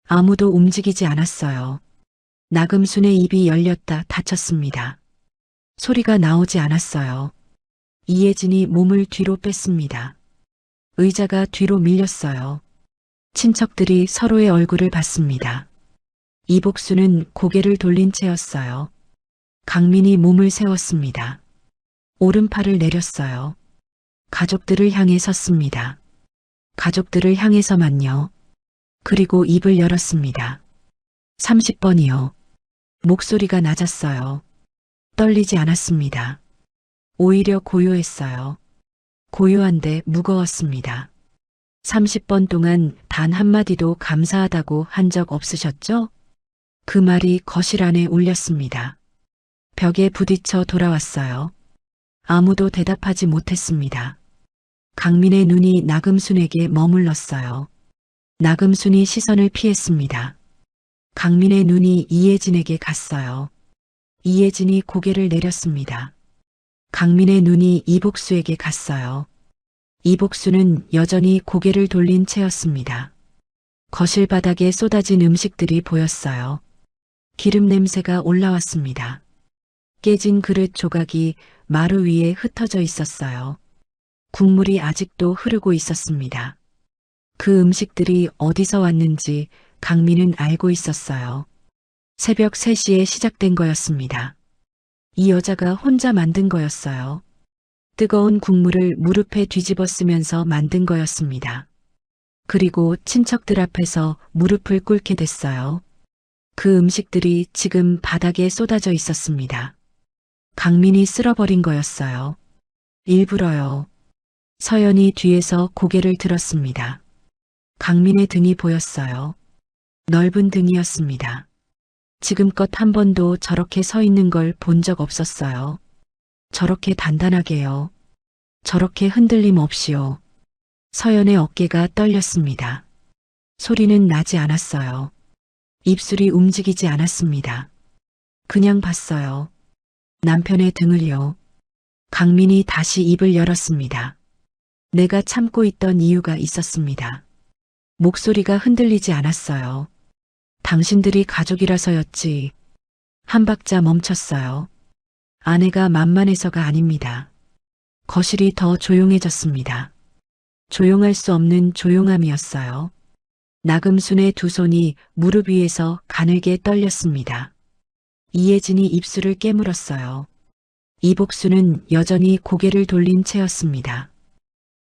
아무도 움직이지 않았어요. 나금순의 입이 열렸다 닫혔습니다. 소리가 나오지 않았어요. 이혜진이 몸을 뒤로 뺐습니다. 의자가 뒤로 밀렸어요. 친척들이 서로의 얼굴을 봤습니다. 이복수는 고개를 돌린 채였어요. 강민이 몸을 세웠습니다. 오른팔을 내렸어요. 가족들을 향해 섰습니다. 가족들을 향해서만요. 그리고 입을 열었습니다. 30번이요. 목소리가 낮았어요. 떨리지 않았습니다. 오히려 고요했어요. 고요한데 무거웠습니다. 30번 동안 단 한마디도 감사하다고 한 적 없으셨죠? 그 말이 거실 안에 울렸습니다. 벽에 부딪혀 돌아왔어요. 아무도 대답하지 못했습니다. 강민의 눈이 나금순에게 머물렀어요. 나금순이 시선을 피했습니다. 강민의 눈이 이혜진에게 갔어요. 이혜진이 고개를 내렸습니다. 강민의 눈이 이복수에게 갔어요. 이복수는 여전히 고개를 돌린 채였습니다. 거실 바닥에 쏟아진 음식들이 보였어요. 기름 냄새가 올라왔습니다. 깨진 그릇 조각이 마루 위에 흩어져 있었어요. 국물이 아직도 흐르고 있었습니다. 그 음식들이 어디서 왔는지 강민은 알고 있었어요. 새벽 3시에 시작된 거였습니다. 이 여자가 혼자 만든 거였어요. 뜨거운 국물을 무릎에 뒤집어 쓰면서 만든 거였습니다. 그리고 친척들 앞에서 무릎을 꿇게 됐어요. 그 음식들이 지금 바닥에 쏟아져 있었습니다. 강민이 쓸어버린 거였어요. 일부러요. 서연이 뒤에서 고개를 들었습니다. 강민의 등이 보였어요. 넓은 등이었습니다. 지금껏 한 번도 저렇게 서 있는 걸 본 적 없었어요. 저렇게 단단하게요. 저렇게 흔들림 없이요. 서연의 어깨가 떨렸습니다. 소리는 나지 않았어요. 입술이 움직이지 않았습니다. 그냥 봤어요. 남편의 등을요. 강민이 다시 입을 열었습니다. 내가 참고 있던 이유가 있었습니다. 목소리가 흔들리지 않았어요. 당신들이 가족이라서였지. 한 박자 멈췄어요. 아내가 만만해서가 아닙니다. 거실이 더 조용해졌습니다. 조용할 수 없는 조용함이었어요. 나금순의 두 손이 무릎 위에서 가늘게 떨렸습니다. 이혜진이 입술을 깨물었어요. 이복수는 여전히 고개를 돌린 채였습니다.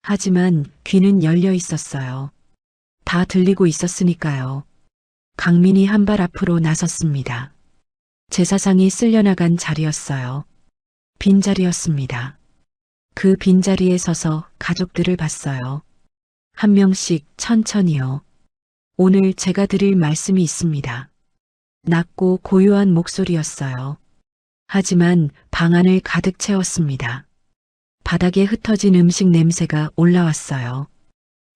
하지만 귀는 열려 있었어요. 다 들리고 있었으니까요. 강민이 한 발 앞으로 나섰습니다. 제사상이 쓸려나간 자리였어요. 빈자리였습니다. 그 빈자리에 서서 가족들을 봤어요. 한 명씩 천천히요. 오늘 제가 드릴 말씀이 있습니다. 낮고 고요한 목소리였어요. 하지만 방 안을 가득 채웠습니다. 바닥에 흩어진 음식 냄새가 올라왔어요.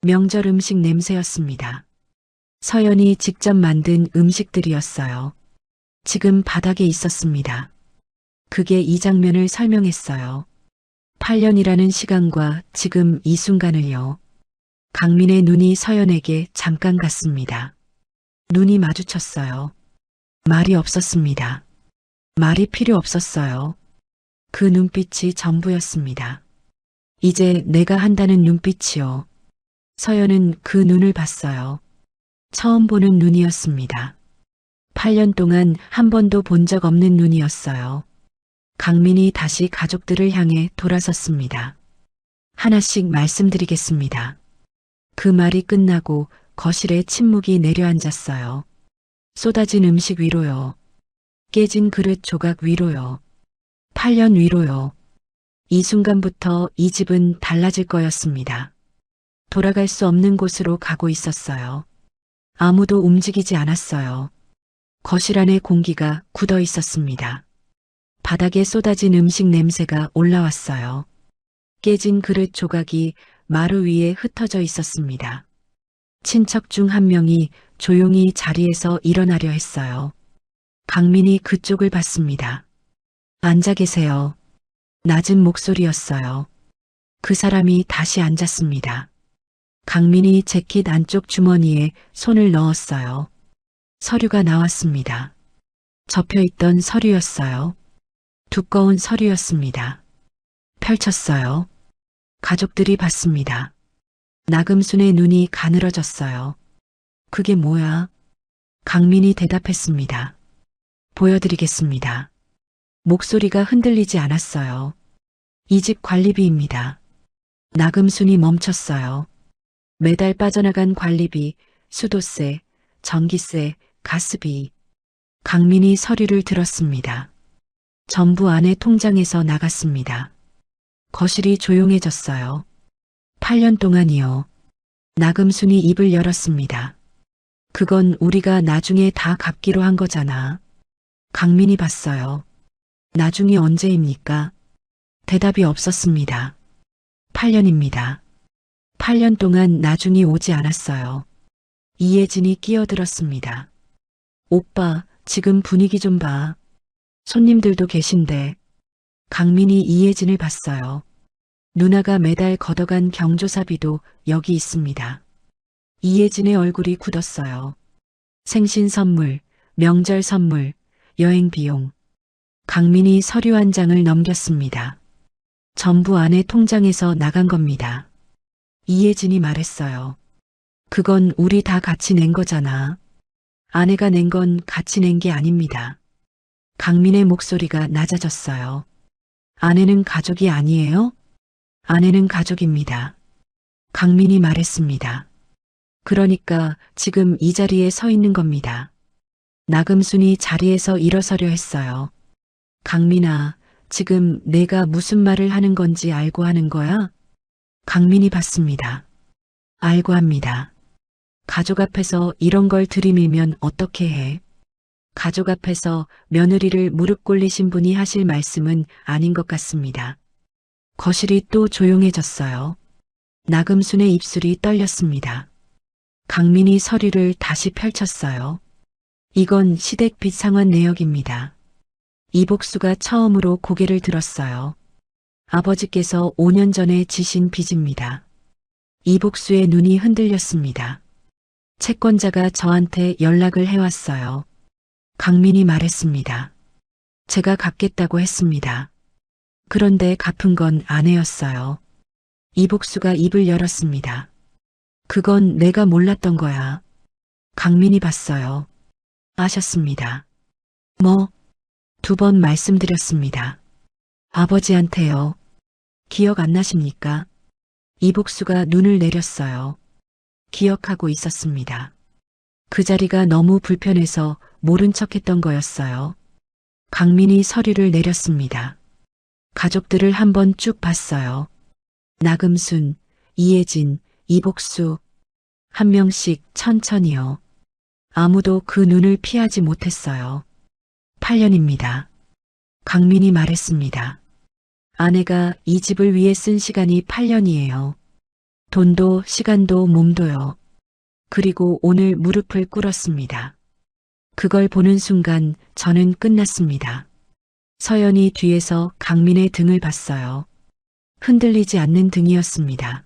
명절 음식 냄새였습니다. 서연이 직접 만든 음식들이었어요. 지금 바닥에 있었습니다. 그게 이 장면을 설명했어요. 8년이라는 시간과 지금 이 순간을요. 강민의 눈이 서연에게 잠깐 갔습니다. 눈이 마주쳤어요. 말이 없었습니다. 말이 필요 없었어요. 그 눈빛이 전부였습니다. 이제 내가 한다는 눈빛이요. 서연은 그 눈을 봤어요. 처음 보는 눈이었습니다. 8년 동안 한 번도 본 적 없는 눈이었어요. 강민이 다시 가족들을 향해 돌아섰습니다. 하나씩 말씀드리겠습니다. 그 말이 끝나고 거실에 침묵이 내려앉았어요. 쏟아진 음식 위로요. 깨진 그릇 조각 위로요. 8년 위로요. 이 순간부터 이 집은 달라질 거였습니다. 돌아갈 수 없는 곳으로 가고 있었어요. 아무도 움직이지 않았어요. 거실 안의 공기가 굳어 있었습니다. 바닥에 쏟아진 음식 냄새가 올라왔어요. 깨진 그릇 조각이 마루 위에 흩어져 있었습니다. 친척 중 한 명이 조용히 자리에서 일어나려 했어요. 강민이 그쪽을 봤습니다. 앉아 계세요. 낮은 목소리였어요. 그 사람이 다시 앉았습니다. 강민이 재킷 안쪽 주머니에 손을 넣었어요. 서류가 나왔습니다. 접혀있던 서류였어요. 두꺼운 서류였습니다. 펼쳤어요. 가족들이 봤습니다. 나금순의 눈이 가늘어졌어요. 그게 뭐야? 강민이 대답했습니다. 보여드리겠습니다. 목소리가 흔들리지 않았어요. 이 집 관리비입니다. 나금순이 멈췄어요. 매달 빠져나간 관리비, 수도세, 전기세, 가스비. 강민이 서류를 들었습니다. 전부 아내 통장에서 나갔습니다. 거실이 조용해졌어요. 8년 동안이요. 나금순이 입을 열었습니다. 그건 우리가 나중에 다 갚기로 한 거잖아. 강민이 봤어요. 나중이 언제입니까? 대답이 없었습니다. 8년입니다. 8년 동안 나중이 오지 않았어요. 이예진이 끼어들었습니다. 오빠, 지금 분위기 좀 봐. 손님들도 계신데. 강민이 이예진을 봤어요. 누나가 매달 걷어간 경조사비도 여기 있습니다. 이예진의 얼굴이 굳었어요. 생신 선물, 명절 선물, 여행 비용. 강민이 서류 한 장을 넘겼습니다. 전부 아내 통장에서 나간 겁니다. 이예진이 말했어요. 그건 우리 다 같이 낸 거잖아. 아내가 낸 건 같이 낸 게 아닙니다. 강민의 목소리가 낮아졌어요. 아내는 가족이 아니에요? 아내는 가족입니다. 강민이 말했습니다. 그러니까 지금 이 자리에 서 있는 겁니다. 나금순이 자리에서 일어서려 했어요. 강민아, 지금 내가 무슨 말을 하는 건지 알고 하는 거야? 강민이 받습니다. 알고 합니다. 가족 앞에서 이런 걸 들이밀면 어떻게 해? 가족 앞에서 며느리를 무릎 꿇리신 분이 하실 말씀은 아닌 것 같습니다. 거실이 또 조용해졌어요. 나금순의 입술이 떨렸습니다. 강민이 서류를 다시 펼쳤어요. 이건 시댁 빚 상환 내역입니다. 이복수가 처음으로 고개를 들었어요. 아버지께서 5년 전에 지신 빚입니다. 이복수의 눈이 흔들렸습니다. 채권자가 저한테 연락을 해왔어요. 강민이 말했습니다. 제가 갚겠다고 했습니다. 그런데 갚은 건 아내였어요. 이복수가 입을 열었습니다. 그건 내가 몰랐던 거야. 강민이 봤어요. 아셨습니다. 뭐? 2번 말씀드렸습니다. 아버지한테요. 기억 안 나십니까? 이복수가 눈을 내렸어요. 기억하고 있었습니다. 그 자리가 너무 불편해서 모른 척했던 거였어요. 강민이 서류를 내렸습니다. 가족들을 한번 쭉 봤어요. 나금순, 이예진, 이복수. 한 명씩 천천히요. 아무도 그 눈을 피하지 못했어요. 8년입니다. 강민이 말했습니다. 아내가 이 집을 위해 쓴 시간이 8년이에요. 돈도 시간도 몸도요. 그리고 오늘 무릎을 꿇었습니다. 그걸 보는 순간 저는 끝났습니다. 서연이 뒤에서 강민의 등을 봤어요. 흔들리지 않는 등이었습니다.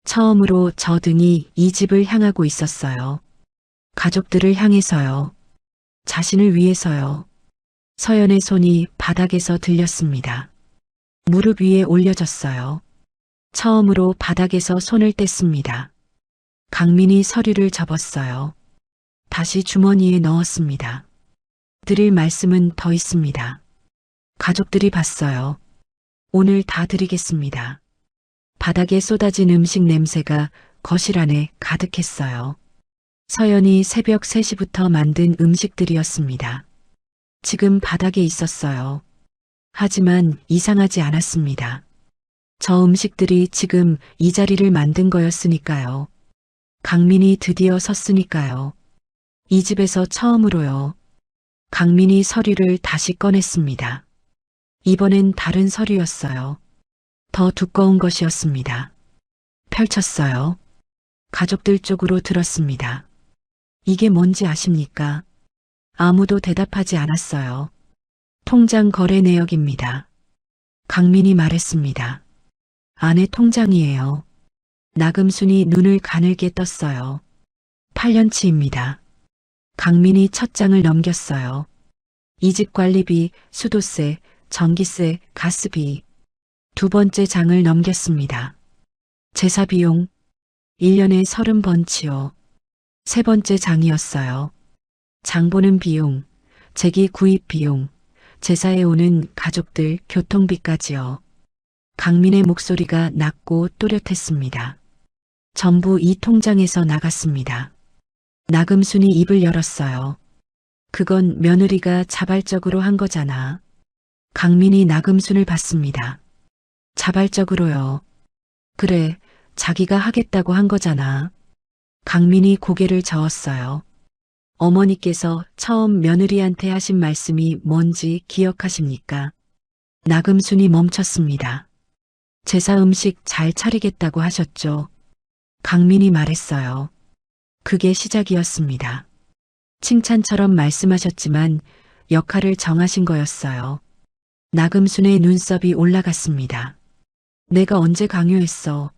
처음으로 저 등이 이 집을 향하고 있었어요. 가족들을 향해서요. 자신을 위해서요. 서연의 손이 바닥에서 들렸습니다. 무릎 위에 올려졌어요. 처음으로 바닥에서 손을 뗐습니다. 강민이 서류를 접었어요. 다시 주머니에 넣었습니다. 드릴 말씀은 더 있습니다. 가족들이 봤어요. 오늘 다 드리겠습니다. 바닥에 쏟아진 음식 냄새가 거실 안에 가득했어요. 서연이 새벽 3시부터 만든 음식들이었습니다. 지금 바닥에 있었어요. 하지만 이상하지 않았습니다. 저 음식들이 지금 이 자리를 만든 거였으니까요. 강민이 드디어 섰으니까요. 이 집에서 처음으로요. 강민이 서류를 다시 꺼냈습니다. 이번엔 다른 서류였어요. 더 두꺼운 것이었습니다. 펼쳤어요. 가족들 쪽으로 들었습니다. 이게 뭔지 아십니까? 아무도 대답하지 않았어요. 통장 거래 내역입니다. 강민이 말했습니다. 아내 통장이에요. 나금순이 눈을 가늘게 떴어요. 8년치입니다. 강민이 첫 장을 넘겼어요. 이 집 관리비, 수도세, 전기세, 가스비. 두 번째 장을 넘겼습니다. 제사비용, 1년에 30번치요. 세 번째 장이었어요. 장보는 비용, 제기 구입 비용, 제사에 오는 가족들 교통비까지요. 강민의 목소리가 낮고 또렷했습니다. 전부 이 통장에서 나갔습니다. 나금순이 입을 열었어요. 그건 며느리가 자발적으로 한 거잖아. 강민이 나금순을 봤습니다. 자발적으로요. 그래, 자기가 하겠다고 한 거잖아. 강민이 고개를 저었어요. 어머니께서 처음 며느리한테 하신 말씀이 뭔지 기억하십니까? 나금순이 멈췄습니다. 제사 음식 잘 차리겠다고 하셨죠? 강민이 말했어요. 그게 시작이었습니다. 칭찬처럼 말씀하셨지만 역할을 정하신 거였어요. 나금순의 눈썹이 올라갔습니다. 내가 언제 강요했어?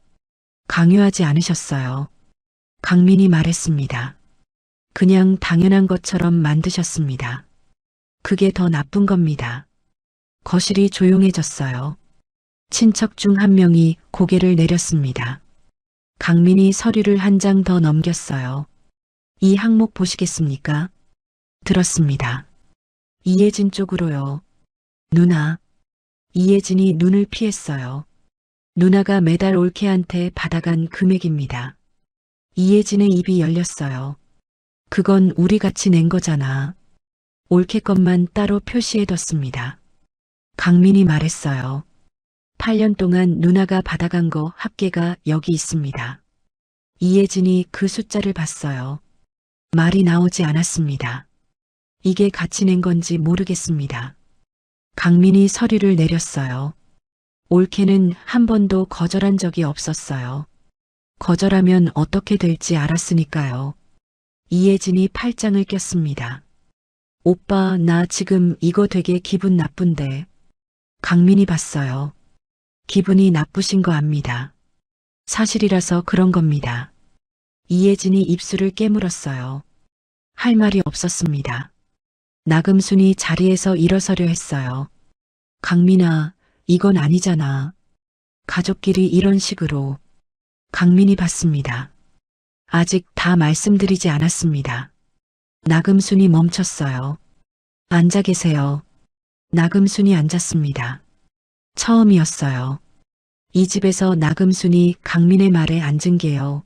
강요하지 않으셨어요. 강민이 말했습니다. 그냥 당연한 것처럼 만드셨습니다. 그게 더 나쁜 겁니다. 거실이 조용해졌어요. 친척 중 한 명이 고개를 내렸습니다. 강민이 서류를 한 장 더 넘겼어요. 이 항목 보시겠습니까? 들었습니다. 이예진 쪽으로요. 누나. 이예진이 눈을 피했어요. 누나가 매달 올케한테 받아간 금액입니다. 이예진의 입이 열렸어요. 그건 우리 같이 낸 거잖아. 올케 것만 따로 표시해뒀습니다. 강민이 말했어요. 8년 동안 누나가 받아간 거 합계가 여기 있습니다. 이예진이 그 숫자를 봤어요. 말이 나오지 않았습니다. 이게 같이 낸 건지 모르겠습니다. 강민이 서류를 내렸어요. 올케는 한 번도 거절한 적이 없었어요. 거절하면 어떻게 될지 알았으니까요. 이예진이 팔짱을 꼈습니다. 오빠, 나 지금 이거 되게 기분 나쁜데. 강민이 봤어요. 기분이 나쁘신 거 압니다. 사실이라서 그런 겁니다. 이예진이 입술을 깨물었어요. 할 말이 없었습니다. 나금순이 자리에서 일어서려 했어요. 강민아, 이건 아니잖아. 가족끼리 이런 식으로. 강민이 봤습니다. 아직 다 말씀드리지 않았습니다. 나금순이 멈췄어요. 앉아 계세요. 나금순이 앉았습니다. 처음이었어요. 이 집에서 나금순이 강민의 말에 앉은 게요.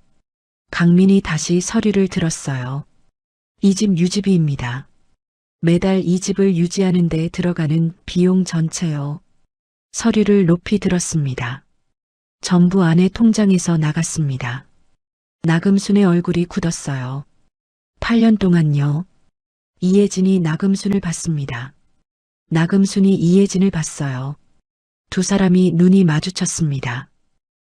강민이 다시 서류를 들었어요. 이 집 유지비입니다. 매달 이 집을 유지하는 데 들어가는 비용 전체요. 서류를 높이 들었습니다. 전부 아내 통장에서 나갔습니다. 나금순의 얼굴이 굳었어요. 8년 동안요. 이예진이 나금순을 봤습니다. 나금순이 이예진을 봤어요. 두 사람이 눈이 마주쳤습니다.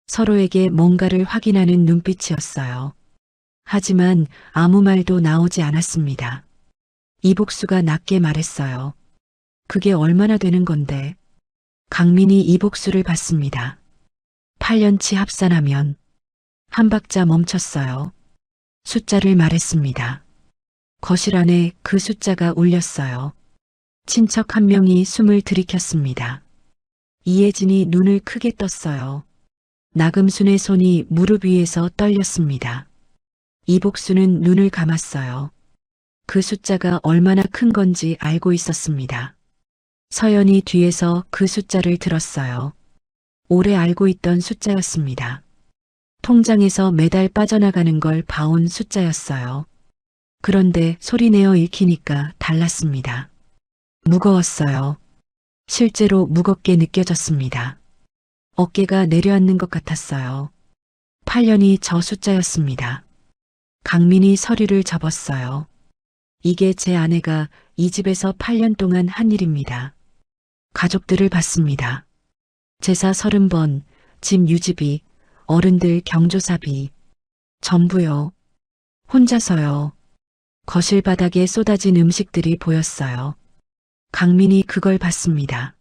서로에게 뭔가를 확인하는 눈빛이었어요. 하지만 아무 말도 나오지 않았습니다. 이복수가 낮게 말했어요. 그게 얼마나 되는 건데? 강민이 이복수를 봤습니다. 8년치 합산하면 한 박자 멈췄어요. 숫자를 말했습니다. 거실 안에 그 숫자가 울렸어요. 친척 한 명이 숨을 들이켰습니다. 이혜진이 눈을 크게 떴어요. 나금순의 손이 무릎 위에서 떨렸습니다. 이복수는 눈을 감았어요. 그 숫자가 얼마나 큰 건지 알고 있었습니다. 서연이 뒤에서 그 숫자를 들었어요. 오래 알고 있던 숫자였습니다. 통장에서 매달 빠져나가는 걸 봐온 숫자였어요. 그런데 소리내어 읽히니까 달랐습니다. 무거웠어요. 실제로 무겁게 느껴졌습니다. 어깨가 내려앉는 것 같았어요. 8년이 저 숫자였습니다. 강민이 서류를 접었어요. 이게 제 아내가 이 집에서 8년 동안 한 일입니다. 가족들을 봤습니다. 제사 30번, 집 유지비, 어른들 경조사비, 전부요. 혼자서요. 거실 바닥에 쏟아진 음식들이 보였어요. 강민이 그걸 봤습니다.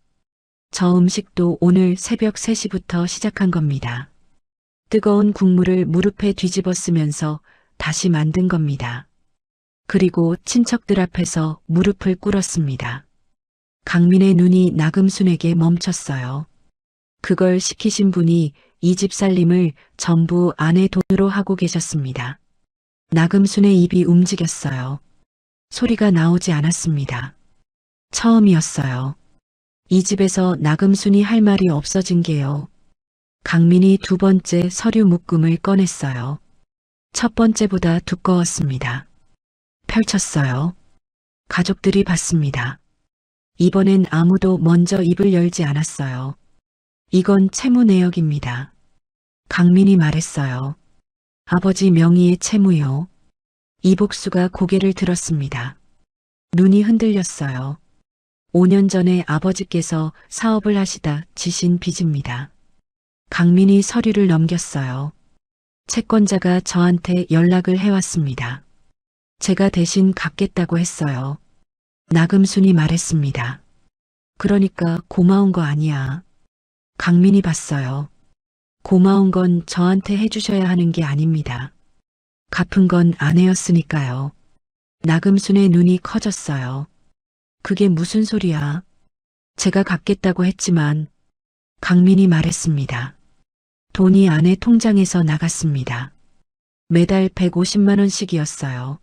저 음식도 오늘 새벽 3시부터 시작한 겁니다. 뜨거운 국물을 무릎에 뒤집어 쓰면서 다시 만든 겁니다. 그리고 친척들 앞에서 무릎을 꿇었습니다. 강민의 눈이 나금순에게 멈췄어요. 그걸 시키신 분이 이 집 살림을 전부 아내 돈으로 하고 계셨습니다. 나금순의 입이 움직였어요. 소리가 나오지 않았습니다. 처음이었어요. 이 집에서 나금순이 할 말이 없어진 게요. 강민이 두 번째 서류 묶음을 꺼냈어요. 첫 번째보다 두꺼웠습니다. 펼쳤어요. 가족들이 봤습니다. 이번엔 아무도 먼저 입을 열지 않았어요. 이건 채무 내역입니다. 강민이 말했어요. 아버지 명의의 채무요. 이복수가 고개를 들었습니다. 눈이 흔들렸어요. 5년 전에 아버지께서 사업을 하시다 지신 빚입니다. 강민이 서류를 넘겼어요. 채권자가 저한테 연락을 해왔습니다. 제가 대신 갚겠다고 했어요. 나금순이 말했습니다. 그러니까 고마운 거 아니야. 강민이 봤어요. 고마운 건 저한테 해주셔야 하는 게 아닙니다. 갚은 건 아내였으니까요. 나금순의 눈이 커졌어요. 그게 무슨 소리야? 제가 갚겠다고 했지만 강민이 말했습니다. 돈이 아내 통장에서 나갔습니다. 매달 150만 원씩이었어요.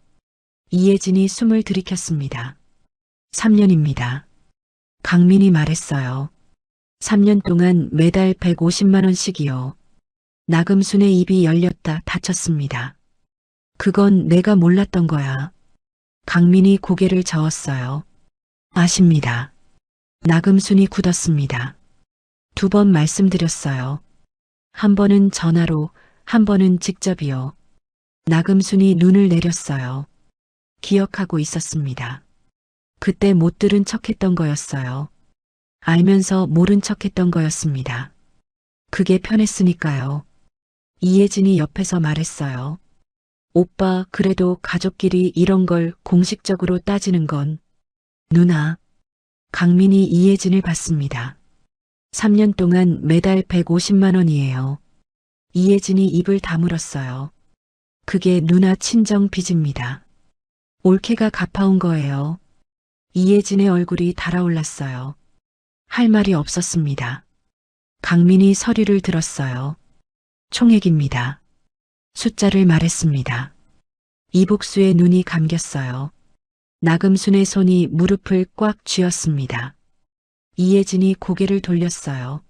이혜진이 숨을 들이켰습니다. 3년입니다. 강민이 말했어요. 3년 동안 매달 150만 원씩이요. 나금순의 입이 열렸다 닫혔습니다. 그건 내가 몰랐던 거야. 강민이 고개를 저었어요. 아십니다. 나금순이 굳었습니다. 2번 말씀드렸어요. 한 번은 전화로, 한 번은 직접이요. 나금순이 눈을 내렸어요. 기억하고 있었습니다. 그때 못 들은 척했던 거였어요. 알면서 모른 척했던 거였습니다. 그게 편했으니까요. 이혜진이 옆에서 말했어요. 오빠, 그래도 가족끼리 이런 걸 공식적으로 따지는 건. 누나. 강민이 이혜진을 봤습니다. 3년 동안 매달 150만 원이에요. 이혜진이 입을 다물었어요. 그게 누나 친정 빚입니다. 올케가 갚아온 거예요. 이혜진의 얼굴이 달아올랐어요. 할 말이 없었습니다. 강민이 서류를 들었어요. 총액입니다. 숫자를 말했습니다. 이복수의 눈이 감겼어요. 나금순의 손이 무릎을 꽉 쥐었습니다. 이혜진이 고개를 돌렸어요.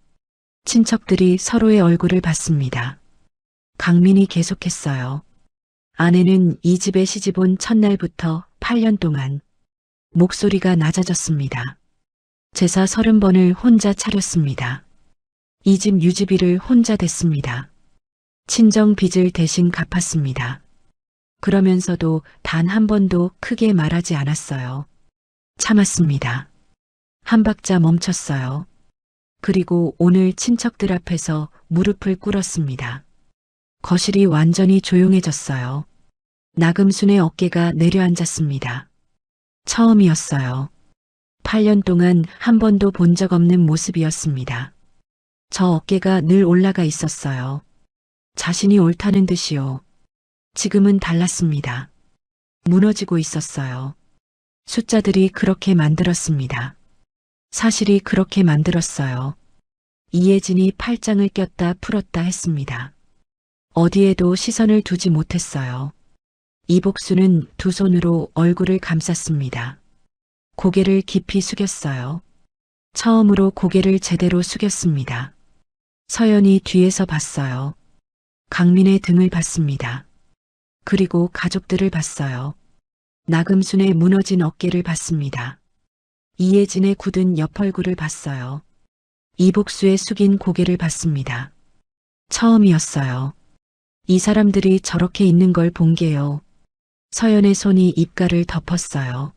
친척들이 서로의 얼굴을 봤습니다. 강민이 계속했어요. 아내는 이 집에 시집온 첫날부터 8년 동안 목소리가 낮아졌습니다. 제사 30번을 혼자 차렸습니다. 이 집 유지비를 혼자 댔습니다. 친정 빚을 대신 갚았습니다. 그러면서도 단 한 번도 크게 말하지 않았어요. 참았습니다. 한 박자 멈췄어요. 그리고 오늘 친척들 앞에서 무릎을 꿇었습니다. 거실이 완전히 조용해졌어요. 나금순의 어깨가 내려앉았습니다. 처음이었어요. 8년 동안 한 번도 본 적 없는 모습이었습니다. 저 어깨가 늘 올라가 있었어요. 자신이 옳다는 듯이요. 지금은 달랐습니다. 무너지고 있었어요. 숫자들이 그렇게 만들었습니다. 사실이 그렇게 만들었어요. 이혜진이 팔짱을 꼈다 풀었다 했습니다. 어디에도 시선을 두지 못했어요. 이복수는 두 손으로 얼굴을 감쌌습니다. 고개를 깊이 숙였어요. 처음으로 고개를 제대로 숙였습니다. 서연이 뒤에서 봤어요. 강민의 등을 봤습니다. 그리고 가족들을 봤어요. 나금순의 무너진 어깨를 봤습니다. 이혜진의 굳은 옆얼굴을 봤어요. 이복수의 숙인 고개를 봤습니다. 처음이었어요. 이 사람들이 저렇게 있는 걸 본 게요. 서연의 손이 입가를 덮었어요.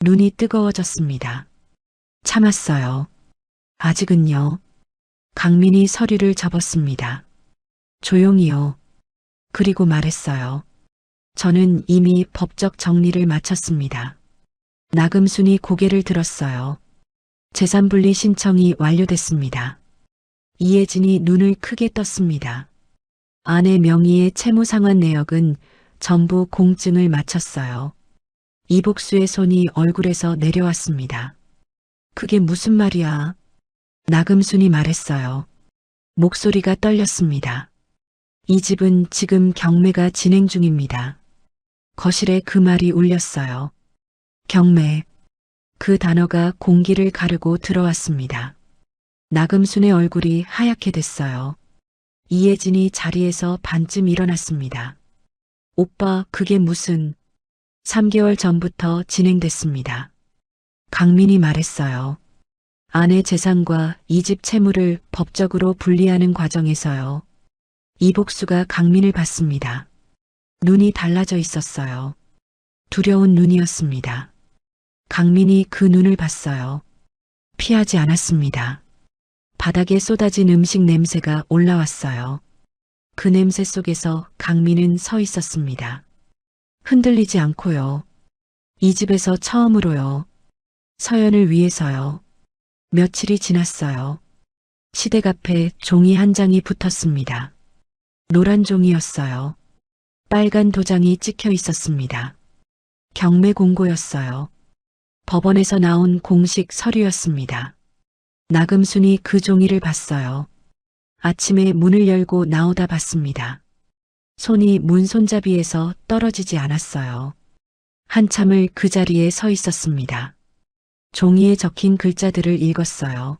눈이 뜨거워졌습니다. 참았어요. 아직은요. 강민이 서류를 접었습니다. 조용히요. 그리고 말했어요. 저는 이미 법적 정리를 마쳤습니다. 나금순이 고개를 들었어요. 재산분리 신청이 완료됐습니다. 이혜진이 눈을 크게 떴습니다. 아내 명의의 채무상환 내역은 전부 공증을 마쳤어요. 이복수의 손이 얼굴에서 내려왔습니다. 그게 무슨 말이야? 나금순이 말했어요. 목소리가 떨렸습니다. 이 집은 지금 경매가 진행 중입니다. 거실에 그 말이 울렸어요. 경매. 그 단어가 공기를 가르고 들어왔습니다. 나금순의 얼굴이 하얗게 됐어요. 이혜진이 자리에서 반쯤 일어났습니다. 오빠, 그게 무슨... 3개월 전부터 진행됐습니다. 강민이 말했어요. 아내 재산과 이 집 채무를 법적으로 분리하는 과정에서요. 이복수가 강민을 봤습니다. 눈이 달라져 있었어요. 두려운 눈이었습니다. 강민이 그 눈을 봤어요. 피하지 않았습니다. 바닥에 쏟아진 음식 냄새가 올라왔어요. 그 냄새 속에서 강민은 서 있었습니다. 흔들리지 않고요. 이 집에서 처음으로요. 서연을 위해서요. 며칠이 지났어요. 시댁 앞에 종이 한 장이 붙었습니다. 노란 종이였어요. 빨간 도장이 찍혀 있었습니다. 경매 공고였어요. 법원에서 나온 공식 서류였습니다. 나금순이 그 종이를 봤어요. 아침에 문을 열고 나오다 봤습니다. 손이 문 손잡이에서 떨어지지 않았어요. 한참을 그 자리에 서 있었습니다. 종이에 적힌 글자들을 읽었어요.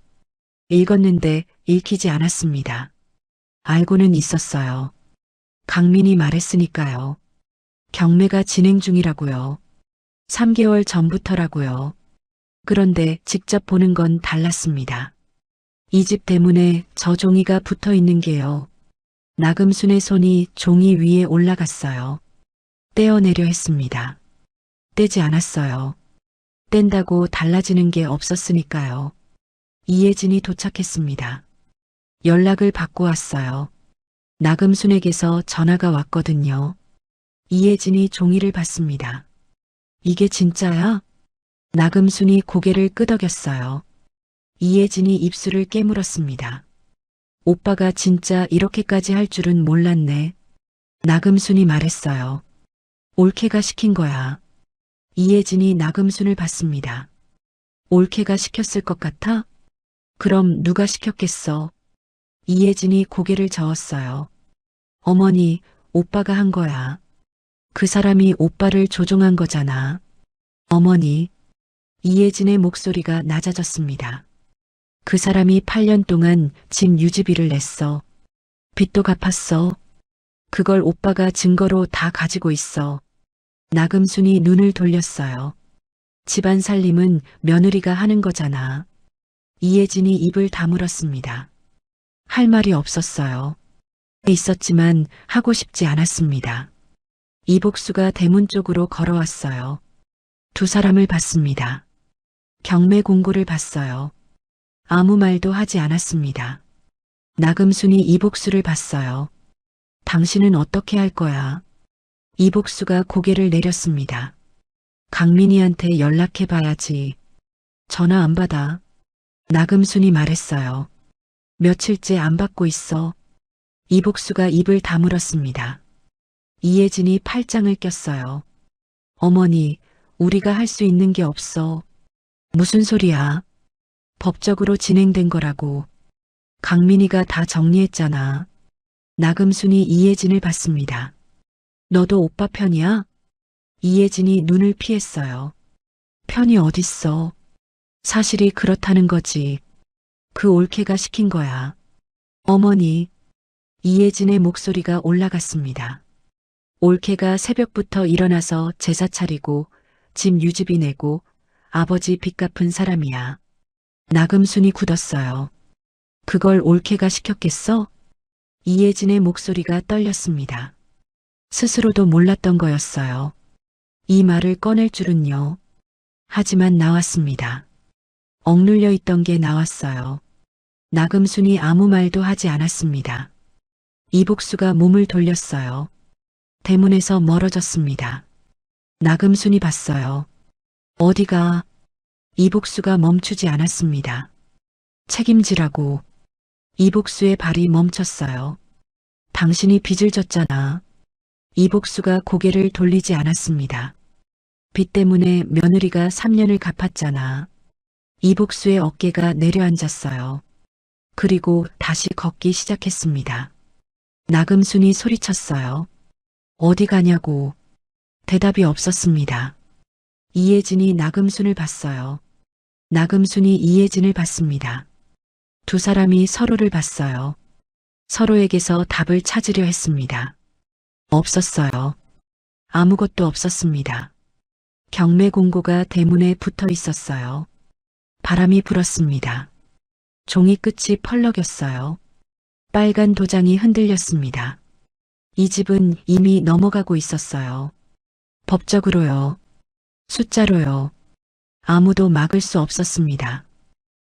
읽었는데 읽히지 않았습니다. 알고는 있었어요. 강민이 말했으니까요. 경매가 진행 중이라고요. 3개월 전부터라고요. 그런데 직접 보는 건 달랐습니다. 이 집 대문에 저 종이가 붙어 있는 게요. 나금순의 손이 종이 위에 올라갔어요. 떼어내려 했습니다. 떼지 않았어요. 뗀다고 달라지는 게 없었으니까요. 이혜진이 도착했습니다. 연락을 받고 왔어요. 나금순에게서 전화가 왔거든요. 이혜진이 종이를 봤습니다. 이게 진짜야? 나금순이 고개를 끄덕였어요. 이혜진이 입술을 깨물었습니다. 오빠가 진짜 이렇게까지 할 줄은 몰랐네. 나금순이 말했어요. 올케가 시킨 거야. 이혜진이 나금순을 봤습니다. 올케가 시켰을 것 같아? 그럼 누가 시켰겠어? 이혜진이 고개를 저었어요. 어머니, 오빠가 한 거야. 그 사람이 오빠를 조종한 거잖아. 어머니. 이혜진의 목소리가 낮아졌습니다. 그 사람이 8년 동안 집 유지비를 냈어. 빚도 갚았어. 그걸 오빠가 증거로 다 가지고 있어. 나금순이 눈을 돌렸어요. 집안 살림은 며느리가 하는 거잖아. 이혜진이 입을 다물었습니다. 할 말이 없었어요. 있었지만 하고 싶지 않았습니다. 이복수가 대문 쪽으로 걸어왔어요. 두 사람을 봤습니다. 경매 공고를 봤어요. 아무 말도 하지 않았습니다. 나금순이 이복수를 봤어요. 당신은 어떻게 할 거야? 이복수가 고개를 내렸습니다. 강민이한테 연락해 봐야지. 전화 안 받아. 나금순이 말했어요. 며칠째 안 받고 있어. 이복수가 입을 다물었습니다. 이혜진이 팔짱을 꼈어요. 어머니, 우리가 할 수 있는 게 없어. 무슨 소리야? 법적으로 진행된 거라고. 강민이가 다 정리했잖아. 나금순이 이혜진을 봤습니다. 너도 오빠 편이야? 이혜진이 눈을 피했어요. 편이 어딨어. 사실이 그렇다는 거지. 그 올케가 시킨 거야. 어머니. 이혜진의 목소리가 올라갔습니다. 올케가 새벽부터 일어나서 제사 차리고 집 유지비 내고 아버지 빚 갚은 사람이야. 나금순이 굳었어요. 그걸 올케가 시켰겠어? 이혜진의 목소리가 떨렸습니다. 스스로도 몰랐던 거였어요. 이 말을 꺼낼 줄은요. 하지만 나왔습니다. 억눌려 있던 게 나왔어요. 나금순이 아무 말도 하지 않았습니다. 이복수가 몸을 돌렸어요. 대문에서 멀어졌습니다. 나금순이 봤어요. 어디가? 이복수가 멈추지 않았습니다. 책임지라고. 이복수의 발이 멈췄어요. 당신이 빚을 졌잖아. 이복수가 고개를 돌리지 않았습니다. 빚 때문에 며느리가 3년을 갚았잖아. 이복수의 어깨가 내려앉았어요. 그리고 다시 걷기 시작했습니다. 나금순이 소리쳤어요. 어디 가냐고. 대답이 없었습니다. 이혜진이 나금순을 봤어요. 나금순이 이혜진을 봤습니다. 두 사람이 서로를 봤어요. 서로에게서 답을 찾으려 했습니다. 없었어요. 아무것도 없었습니다. 경매 공고가 대문에 붙어 있었어요. 바람이 불었습니다. 종이 끝이 펄럭였어요. 빨간 도장이 흔들렸습니다. 이 집은 이미 넘어가고 있었어요. 법적으로요. 숫자로요. 아무도 막을 수 없었습니다.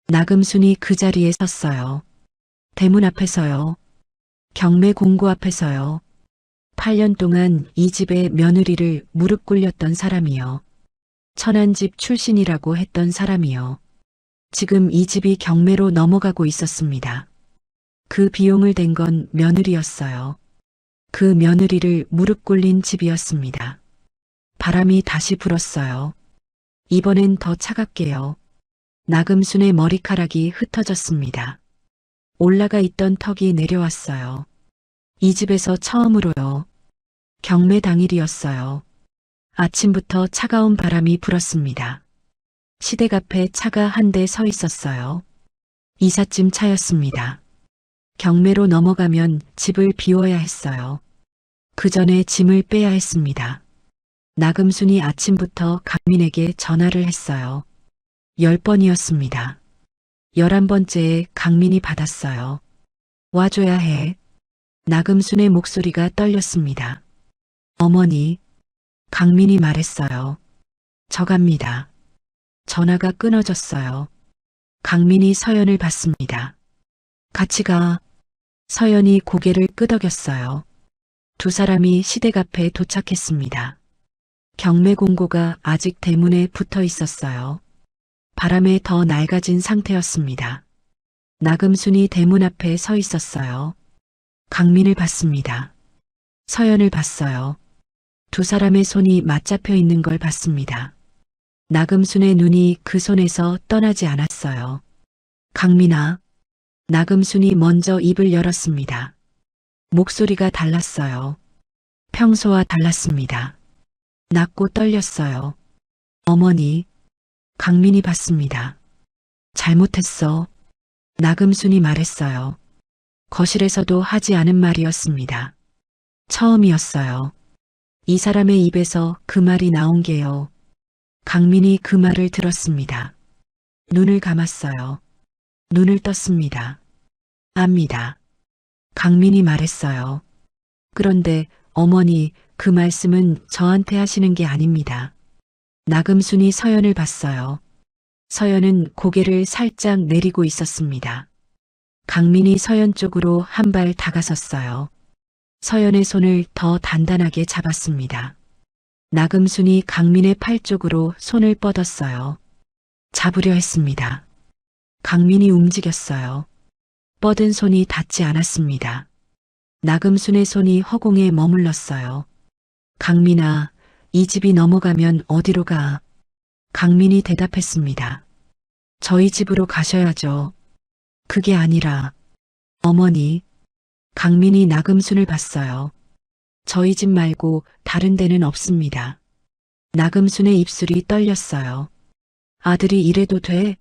나금순이 그 자리에 섰어요. 대문 앞에서요. 경매 공고 앞에서요. 8년 동안 이 집의 며느리를 무릎 꿇렸던 사람이요. 천안집 출신이라고 했던 사람이요. 지금 이 집이 경매로 넘어가고 있었습니다. 그 비용을 댄 건 며느리였어요. 그 며느리를 무릎 꿇린 집이었습니다. 바람이 다시 불었어요. 이번엔 더 차갑게요. 나금순의 머리카락이 흩어졌습니다. 올라가 있던 턱이 내려왔어요. 이 집에서 처음으로요. 경매 당일이었어요. 아침부터 차가운 바람이 불었습니다. 시댁 앞에 차가 한 대 서 있었어요. 이삿짐 차였습니다. 경매로 넘어가면 집을 비워야 했어요. 그 전에 짐을 빼야 했습니다. 나금순이 아침부터 강민에게 전화를 했어요. 10번이었습니다. 11번째에 강민이 받았어요. 와줘야 해. 나금순의 목소리가 떨렸습니다. 어머니, 강민이 말했어요. 저 갑니다. 전화가 끊어졌어요. 강민이 서연을 봤습니다. 같이 가. 서연이 고개를 끄덕였어요. 두 사람이 시댁 앞에 도착했습니다. 경매 공고가 아직 대문에 붙어 있었어요. 바람에 더 낡아진 상태였습니다. 나금순이 대문 앞에 서 있었어요. 강민을 봤습니다. 서연을 봤어요. 두 사람의 손이 맞잡혀 있는 걸 봤습니다. 나금순의 눈이 그 손에서 떠나지 않았어요. 강민아. 나금순이 먼저 입을 열었습니다. 목소리가 달랐어요. 평소와 달랐습니다. 낮고 떨렸어요. 어머니. 강민이 봤습니다. 잘못했어. 나금순이 말했어요. 거실에서도 하지 않은 말이었습니다. 처음이었어요. 이 사람의 입에서 그 말이 나온 게요. 강민이 그 말을 들었습니다. 눈을 감았어요. 눈을 떴습니다. 압니다. 강민이 말했어요. 그런데 어머니, 그 말씀은 저한테 하시는 게 아닙니다. 나금순이 서연을 봤어요. 서연은 고개를 살짝 내리고 있었습니다. 강민이 서연 쪽으로 한 발 다가섰어요. 서연의 손을 더 단단하게 잡았습니다. 나금순이 강민의 팔 쪽으로 손을 뻗었어요. 잡으려 했습니다. 강민이 움직였어요. 뻗은 손이 닿지 않았습니다. 나금순의 손이 허공에 머물렀어요. 강민아, 이 집이 넘어가면 어디로 가? 강민이 대답했습니다. 저희 집으로 가셔야죠. 그게 아니라, 어머니. 강민이 나금순을 봤어요. 저희 집 말고 다른 데는 없습니다. 나금순의 입술이 떨렸어요. 아들이 이래도 돼?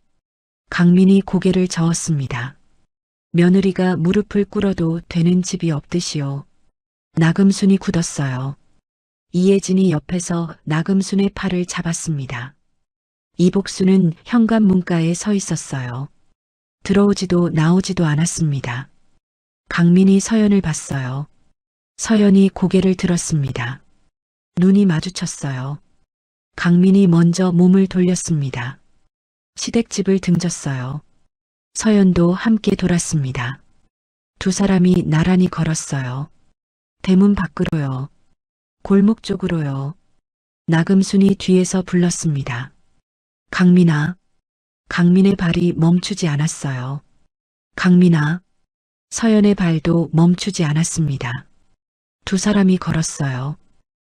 강민이 고개를 저었습니다. 며느리가 무릎을 꿇어도 되는 집이 없듯이요. 나금순이 굳었어요. 이혜진이 옆에서 나금순의 팔을 잡았습니다. 이복수는 현관문가에 서 있었어요. 들어오지도 나오지도 않았습니다. 강민이 서연을 봤어요. 서연이 고개를 들었습니다. 눈이 마주쳤어요. 강민이 먼저 몸을 돌렸습니다. 시댁집을 등졌어요. 서연도 함께 돌았습니다. 두 사람이 나란히 걸었어요. 대문 밖으로요. 골목 쪽으로요. 나금순이 뒤에서 불렀습니다. 강민아. 강민의 발이 멈추지 않았어요. 강민아. 서연의 발도 멈추지 않았습니다. 두 사람이 걸었어요.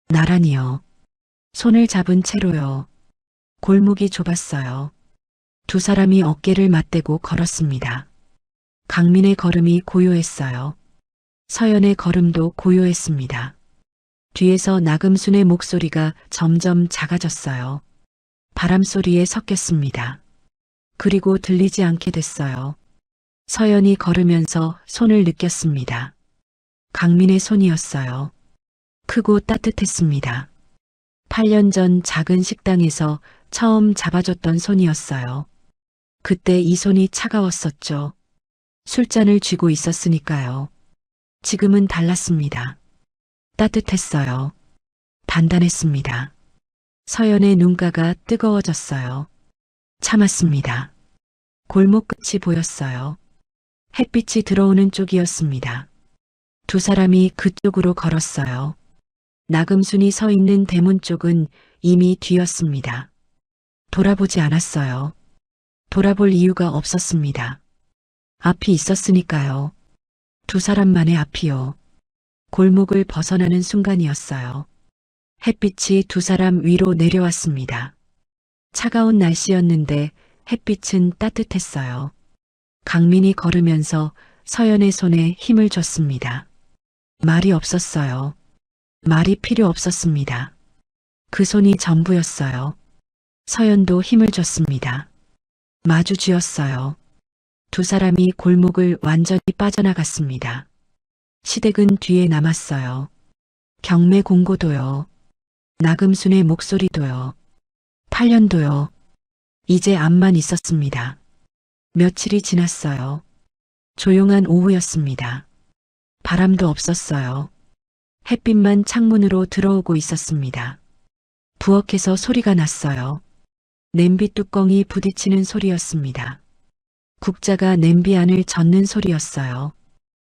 나란히요. 손을 잡은 채로요. 골목이 좁았어요. 두 사람이 어깨를 맞대고 걸었습니다. 강민의 걸음이 고요했어요. 서연의 걸음도 고요했습니다. 뒤에서 나금순의 목소리가 점점 작아졌어요. 바람소리에 섞였습니다. 그리고 들리지 않게 됐어요. 서연이 걸으면서 손을 느꼈습니다. 강민의 손이었어요. 크고 따뜻했습니다. 8년 전 작은 식당에서 처음 잡아줬던 손이었어요. 그때 이 손이 차가웠었죠. 술잔을 쥐고 있었으니까요. 지금은 달랐습니다. 따뜻했어요. 단단했습니다. 서연의 눈가가 뜨거워졌어요. 참았습니다. 골목 끝이 보였어요. 햇빛이 들어오는 쪽이었습니다. 두 사람이 그쪽으로 걸었어요. 나금순이 서 있는 대문 쪽은 이미 뒤였습니다. 돌아보지 않았어요. 돌아볼 이유가 없었습니다. 앞이 있었으니까요. 두 사람만의 앞이요. 골목을 벗어나는 순간이었어요. 햇빛이 두 사람 위로 내려왔습니다. 차가운 날씨였는데 햇빛은 따뜻했어요. 강민이 걸으면서 서연의 손에 힘을 줬습니다. 말이 없었어요. 말이 필요 없었습니다. 그 손이 전부였어요. 서연도 힘을 줬습니다. 마주 쥐었어요. 두 사람이 골목을 완전히 빠져나갔습니다. 시댁은 뒤에 남았어요. 경매 공고도요. 나금순의 목소리도요. 8년도요. 이제 앞만 있었습니다. 며칠이 지났어요. 조용한 오후였습니다. 바람도 없었어요. 햇빛만 창문으로 들어오고 있었습니다. 부엌에서 소리가 났어요. 냄비 뚜껑이 부딪히는 소리였습니다. 국자가 냄비 안을 젓는 소리였어요.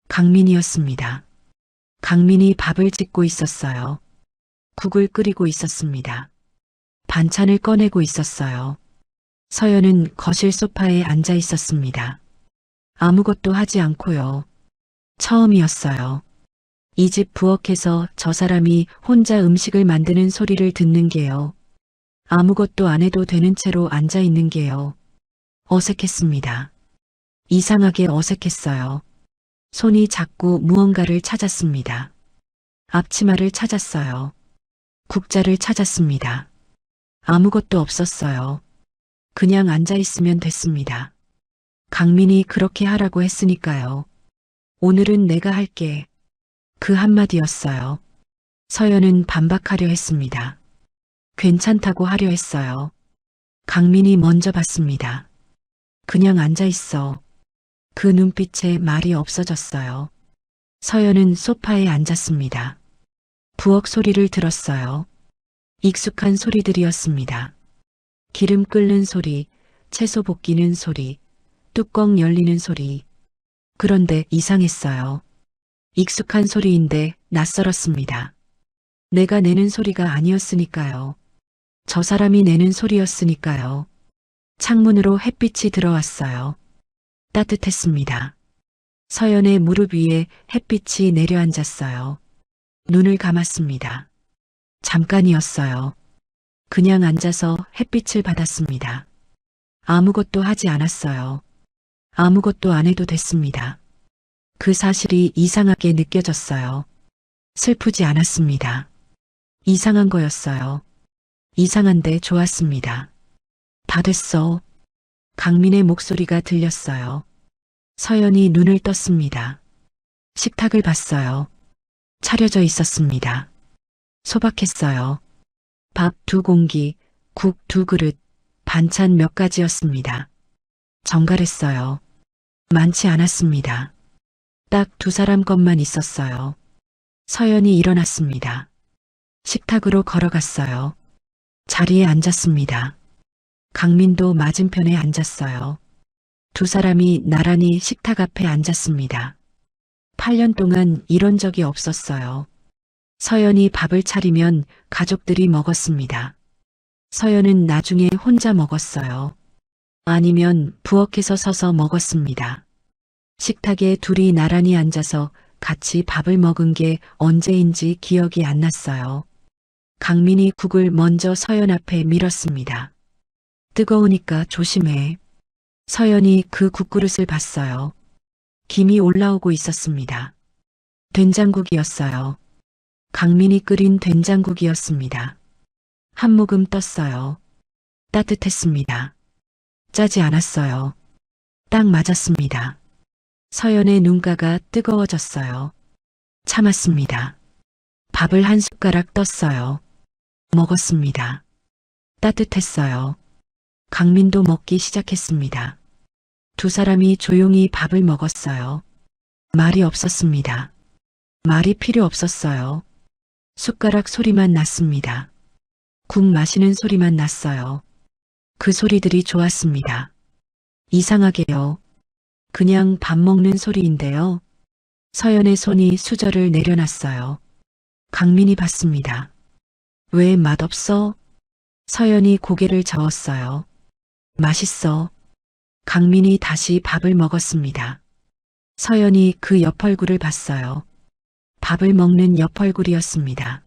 강민이었습니다. 강민이 밥을 짓고 있었어요. 국을 끓이고 있었습니다. 반찬을 꺼내고 있었어요. 서연은 거실 소파에 앉아 있었습니다. 아무것도 하지 않고요. 처음이었어요. 이 집 부엌에서 저 사람이 혼자 음식을 만드는 소리를 듣는 게요. 아무것도 안 해도 되는 채로 앉아 있는 게요. 어색했습니다. 이상하게 어색했어요. 손이 자꾸 무언가를 찾았습니다. 앞치마를 찾았어요. 국자를 찾았습니다. 아무것도 없었어요. 그냥 앉아 있으면 됐습니다. 강민이 그렇게 하라고 했으니까요. 오늘은 내가 할게. 그 한마디였어요. 서연은 반박하려 했습니다. 괜찮다고 하려 했어요. 강민이 먼저 봤습니다. 그냥 앉아 있어. 그 눈빛에 말이 없어졌어요. 서연은 소파에 앉았습니다. 부엌 소리를 들었어요. 익숙한 소리들이었습니다. 기름 끓는 소리, 채소 볶이는 소리, 뚜껑 열리는 소리. 그런데 이상했어요. 익숙한 소리인데 낯설었습니다. 내가 내는 소리가 아니었으니까요. 저 사람이 내는 소리였으니까요. 창문으로 햇빛이 들어왔어요. 따뜻했습니다. 서연의 무릎 위에 햇빛이 내려앉았어요. 눈을 감았습니다. 잠깐이었어요. 그냥 앉아서 햇빛을 받았습니다. 아무것도 하지 않았어요. 아무것도 안 해도 됐습니다. 그 사실이 이상하게 느껴졌어요. 슬프지 않았습니다. 이상한 거였어요. 이상한데 좋았습니다. 다 됐어. 강민의 목소리가 들렸어요. 서연이 눈을 떴습니다. 식탁을 봤어요. 차려져 있었습니다. 소박했어요. 밥 2공기, 국 2그릇, 반찬 몇 가지였습니다. 정갈했어요. 많지 않았습니다. 딱 2사람 것만 있었어요. 서연이 일어났습니다. 식탁으로 걸어갔어요. 자리에 앉았습니다. 강민도 맞은편에 앉았어요. 2사람이 나란히 식탁 앞에 앉았습니다. 8년 동안 이런 적이 없었어요. 서연이 밥을 차리면 가족들이 먹었습니다. 서연은 나중에 혼자 먹었어요. 아니면 부엌에서 서서 먹었습니다. 식탁에 둘이 나란히 앉아서 같이 밥을 먹은 게 언제인지 기억이 안 났어요. 강민이 국을 먼저 서연 앞에 밀었습니다. 뜨거우니까 조심해. 서연이 그 국그릇을 봤어요. 김이 올라오고 있었습니다. 된장국이었어요. 강민이 끓인 된장국이었습니다. 한 모금 떴어요. 따뜻했습니다. 짜지 않았어요. 딱 맞았습니다. 서연의 눈가가 뜨거워졌어요. 참았습니다. 밥을 한 숟가락 떴어요. 먹었습니다. 따뜻했어요. 강민도 먹기 시작했습니다. 2사람이 조용히 밥을 먹었어요. 말이 없었습니다. 말이 필요 없었어요. 숟가락 소리만 났습니다. 국 마시는 소리만 났어요. 그 소리들이 좋았습니다. 이상하게요. 그냥 밥 먹는 소리인데요. 서연의 손이 수저를 내려놨어요. 강민이 봤습니다. 왜 맛없어? 서연이 고개를 저었어요. 맛있어. 강민이 다시 밥을 먹었습니다. 서연이 그 옆 얼굴을 봤어요. 밥을 먹는 옆 얼굴이었습니다.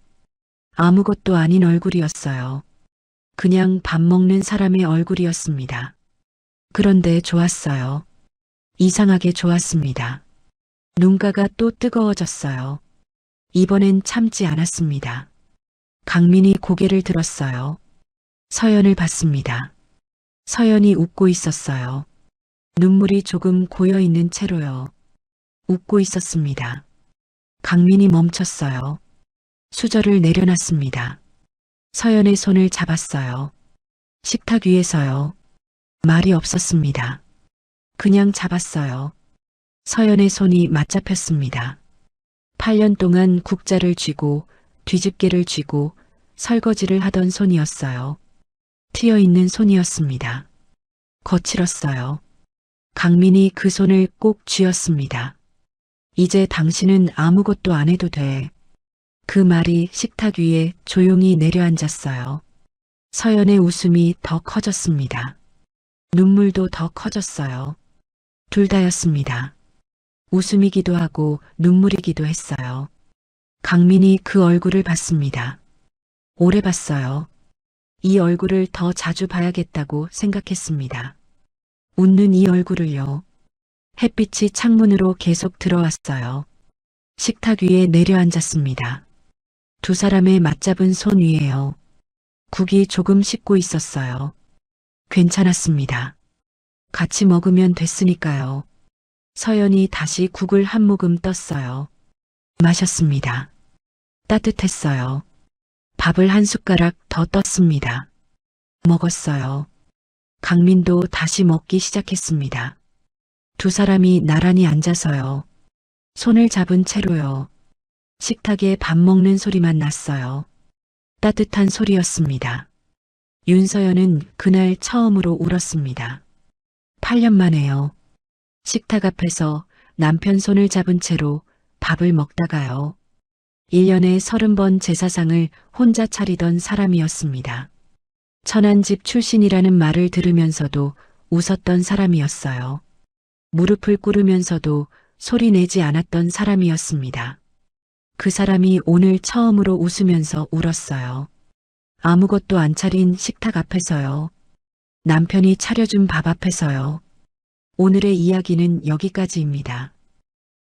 아무것도 아닌 얼굴이었어요. 그냥 밥 먹는 사람의 얼굴이었습니다. 그런데 좋았어요. 이상하게 좋았습니다. 눈가가 또 뜨거워졌어요. 이번엔 참지 않았습니다. 강민이 고개를 들었어요. 서연을 봤습니다. 서연이 웃고 있었어요. 눈물이 조금 고여있는 채로요. 웃고 있었습니다. 강민이 멈췄어요. 수저를 내려놨습니다. 서연의 손을 잡았어요. 식탁 위에서요. 말이 없었습니다. 그냥 잡았어요. 서연의 손이 맞잡혔습니다. 8년 동안 국자를 쥐고 뒤집개를 쥐고 설거지를 하던 손이었어요. 트여있는 손이었습니다. 거칠었어요. 강민이 그 손을 꼭 쥐었습니다. 이제 당신은 아무것도 안 해도 돼. 그 말이 식탁 위에 조용히 내려앉았어요. 서연의 웃음이 더 커졌습니다. 눈물도 더 커졌어요. 둘 다였습니다. 웃음이기도 하고 눈물이기도 했어요. 강민이 그 얼굴을 봤습니다. 오래 봤어요. 이 얼굴을 더 자주 봐야겠다고 생각했습니다. 웃는 이 얼굴을요. 햇빛이 창문으로 계속 들어왔어요. 식탁 위에 내려앉았습니다. 2사람의 맞잡은 손 위에요. 국이 조금 식고 있었어요. 괜찮았습니다. 같이 먹으면 됐으니까요. 서연이 다시 국을 한 모금 떴어요. 마셨습니다. 따뜻했어요. 밥을 한 숟가락 더 떴습니다. 먹었어요. 강민도 다시 먹기 시작했습니다. 2사람이 나란히 앉아서요. 손을 잡은 채로요. 식탁에 밥 먹는 소리만 났어요. 따뜻한 소리였습니다. 윤서연은 그날 처음으로 울었습니다. 8년 만에요. 식탁 앞에서 남편 손을 잡은 채로 밥을 먹다가요. 1년에 30번 제사상을 혼자 차리던 사람이었습니다. 천안집 출신이라는 말을 들으면서도 웃었던 사람이었어요. 무릎을 꿇으면서도 소리 내지 않았던 사람이었습니다. 그 사람이 오늘 처음으로 웃으면서 울었어요. 아무것도 안 차린 식탁 앞에서요. 남편이 차려준 밥 앞에서요. 오늘의 이야기는 여기까지입니다.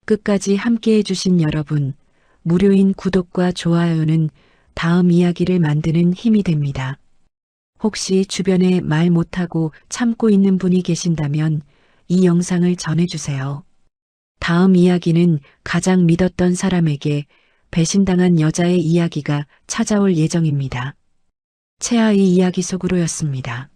끝까지 함께 해주신 여러분, 무료인 구독과 좋아요는 다음 이야기를 만드는 힘이 됩니다. 혹시 주변에 말 못하고 참고 있는 분이 계신다면 이 영상을 전해주세요. 다음 이야기는 가장 믿었던 사람에게 배신당한 여자의 이야기가 찾아올 예정입니다. 최하의 이야기 속으로였습니다.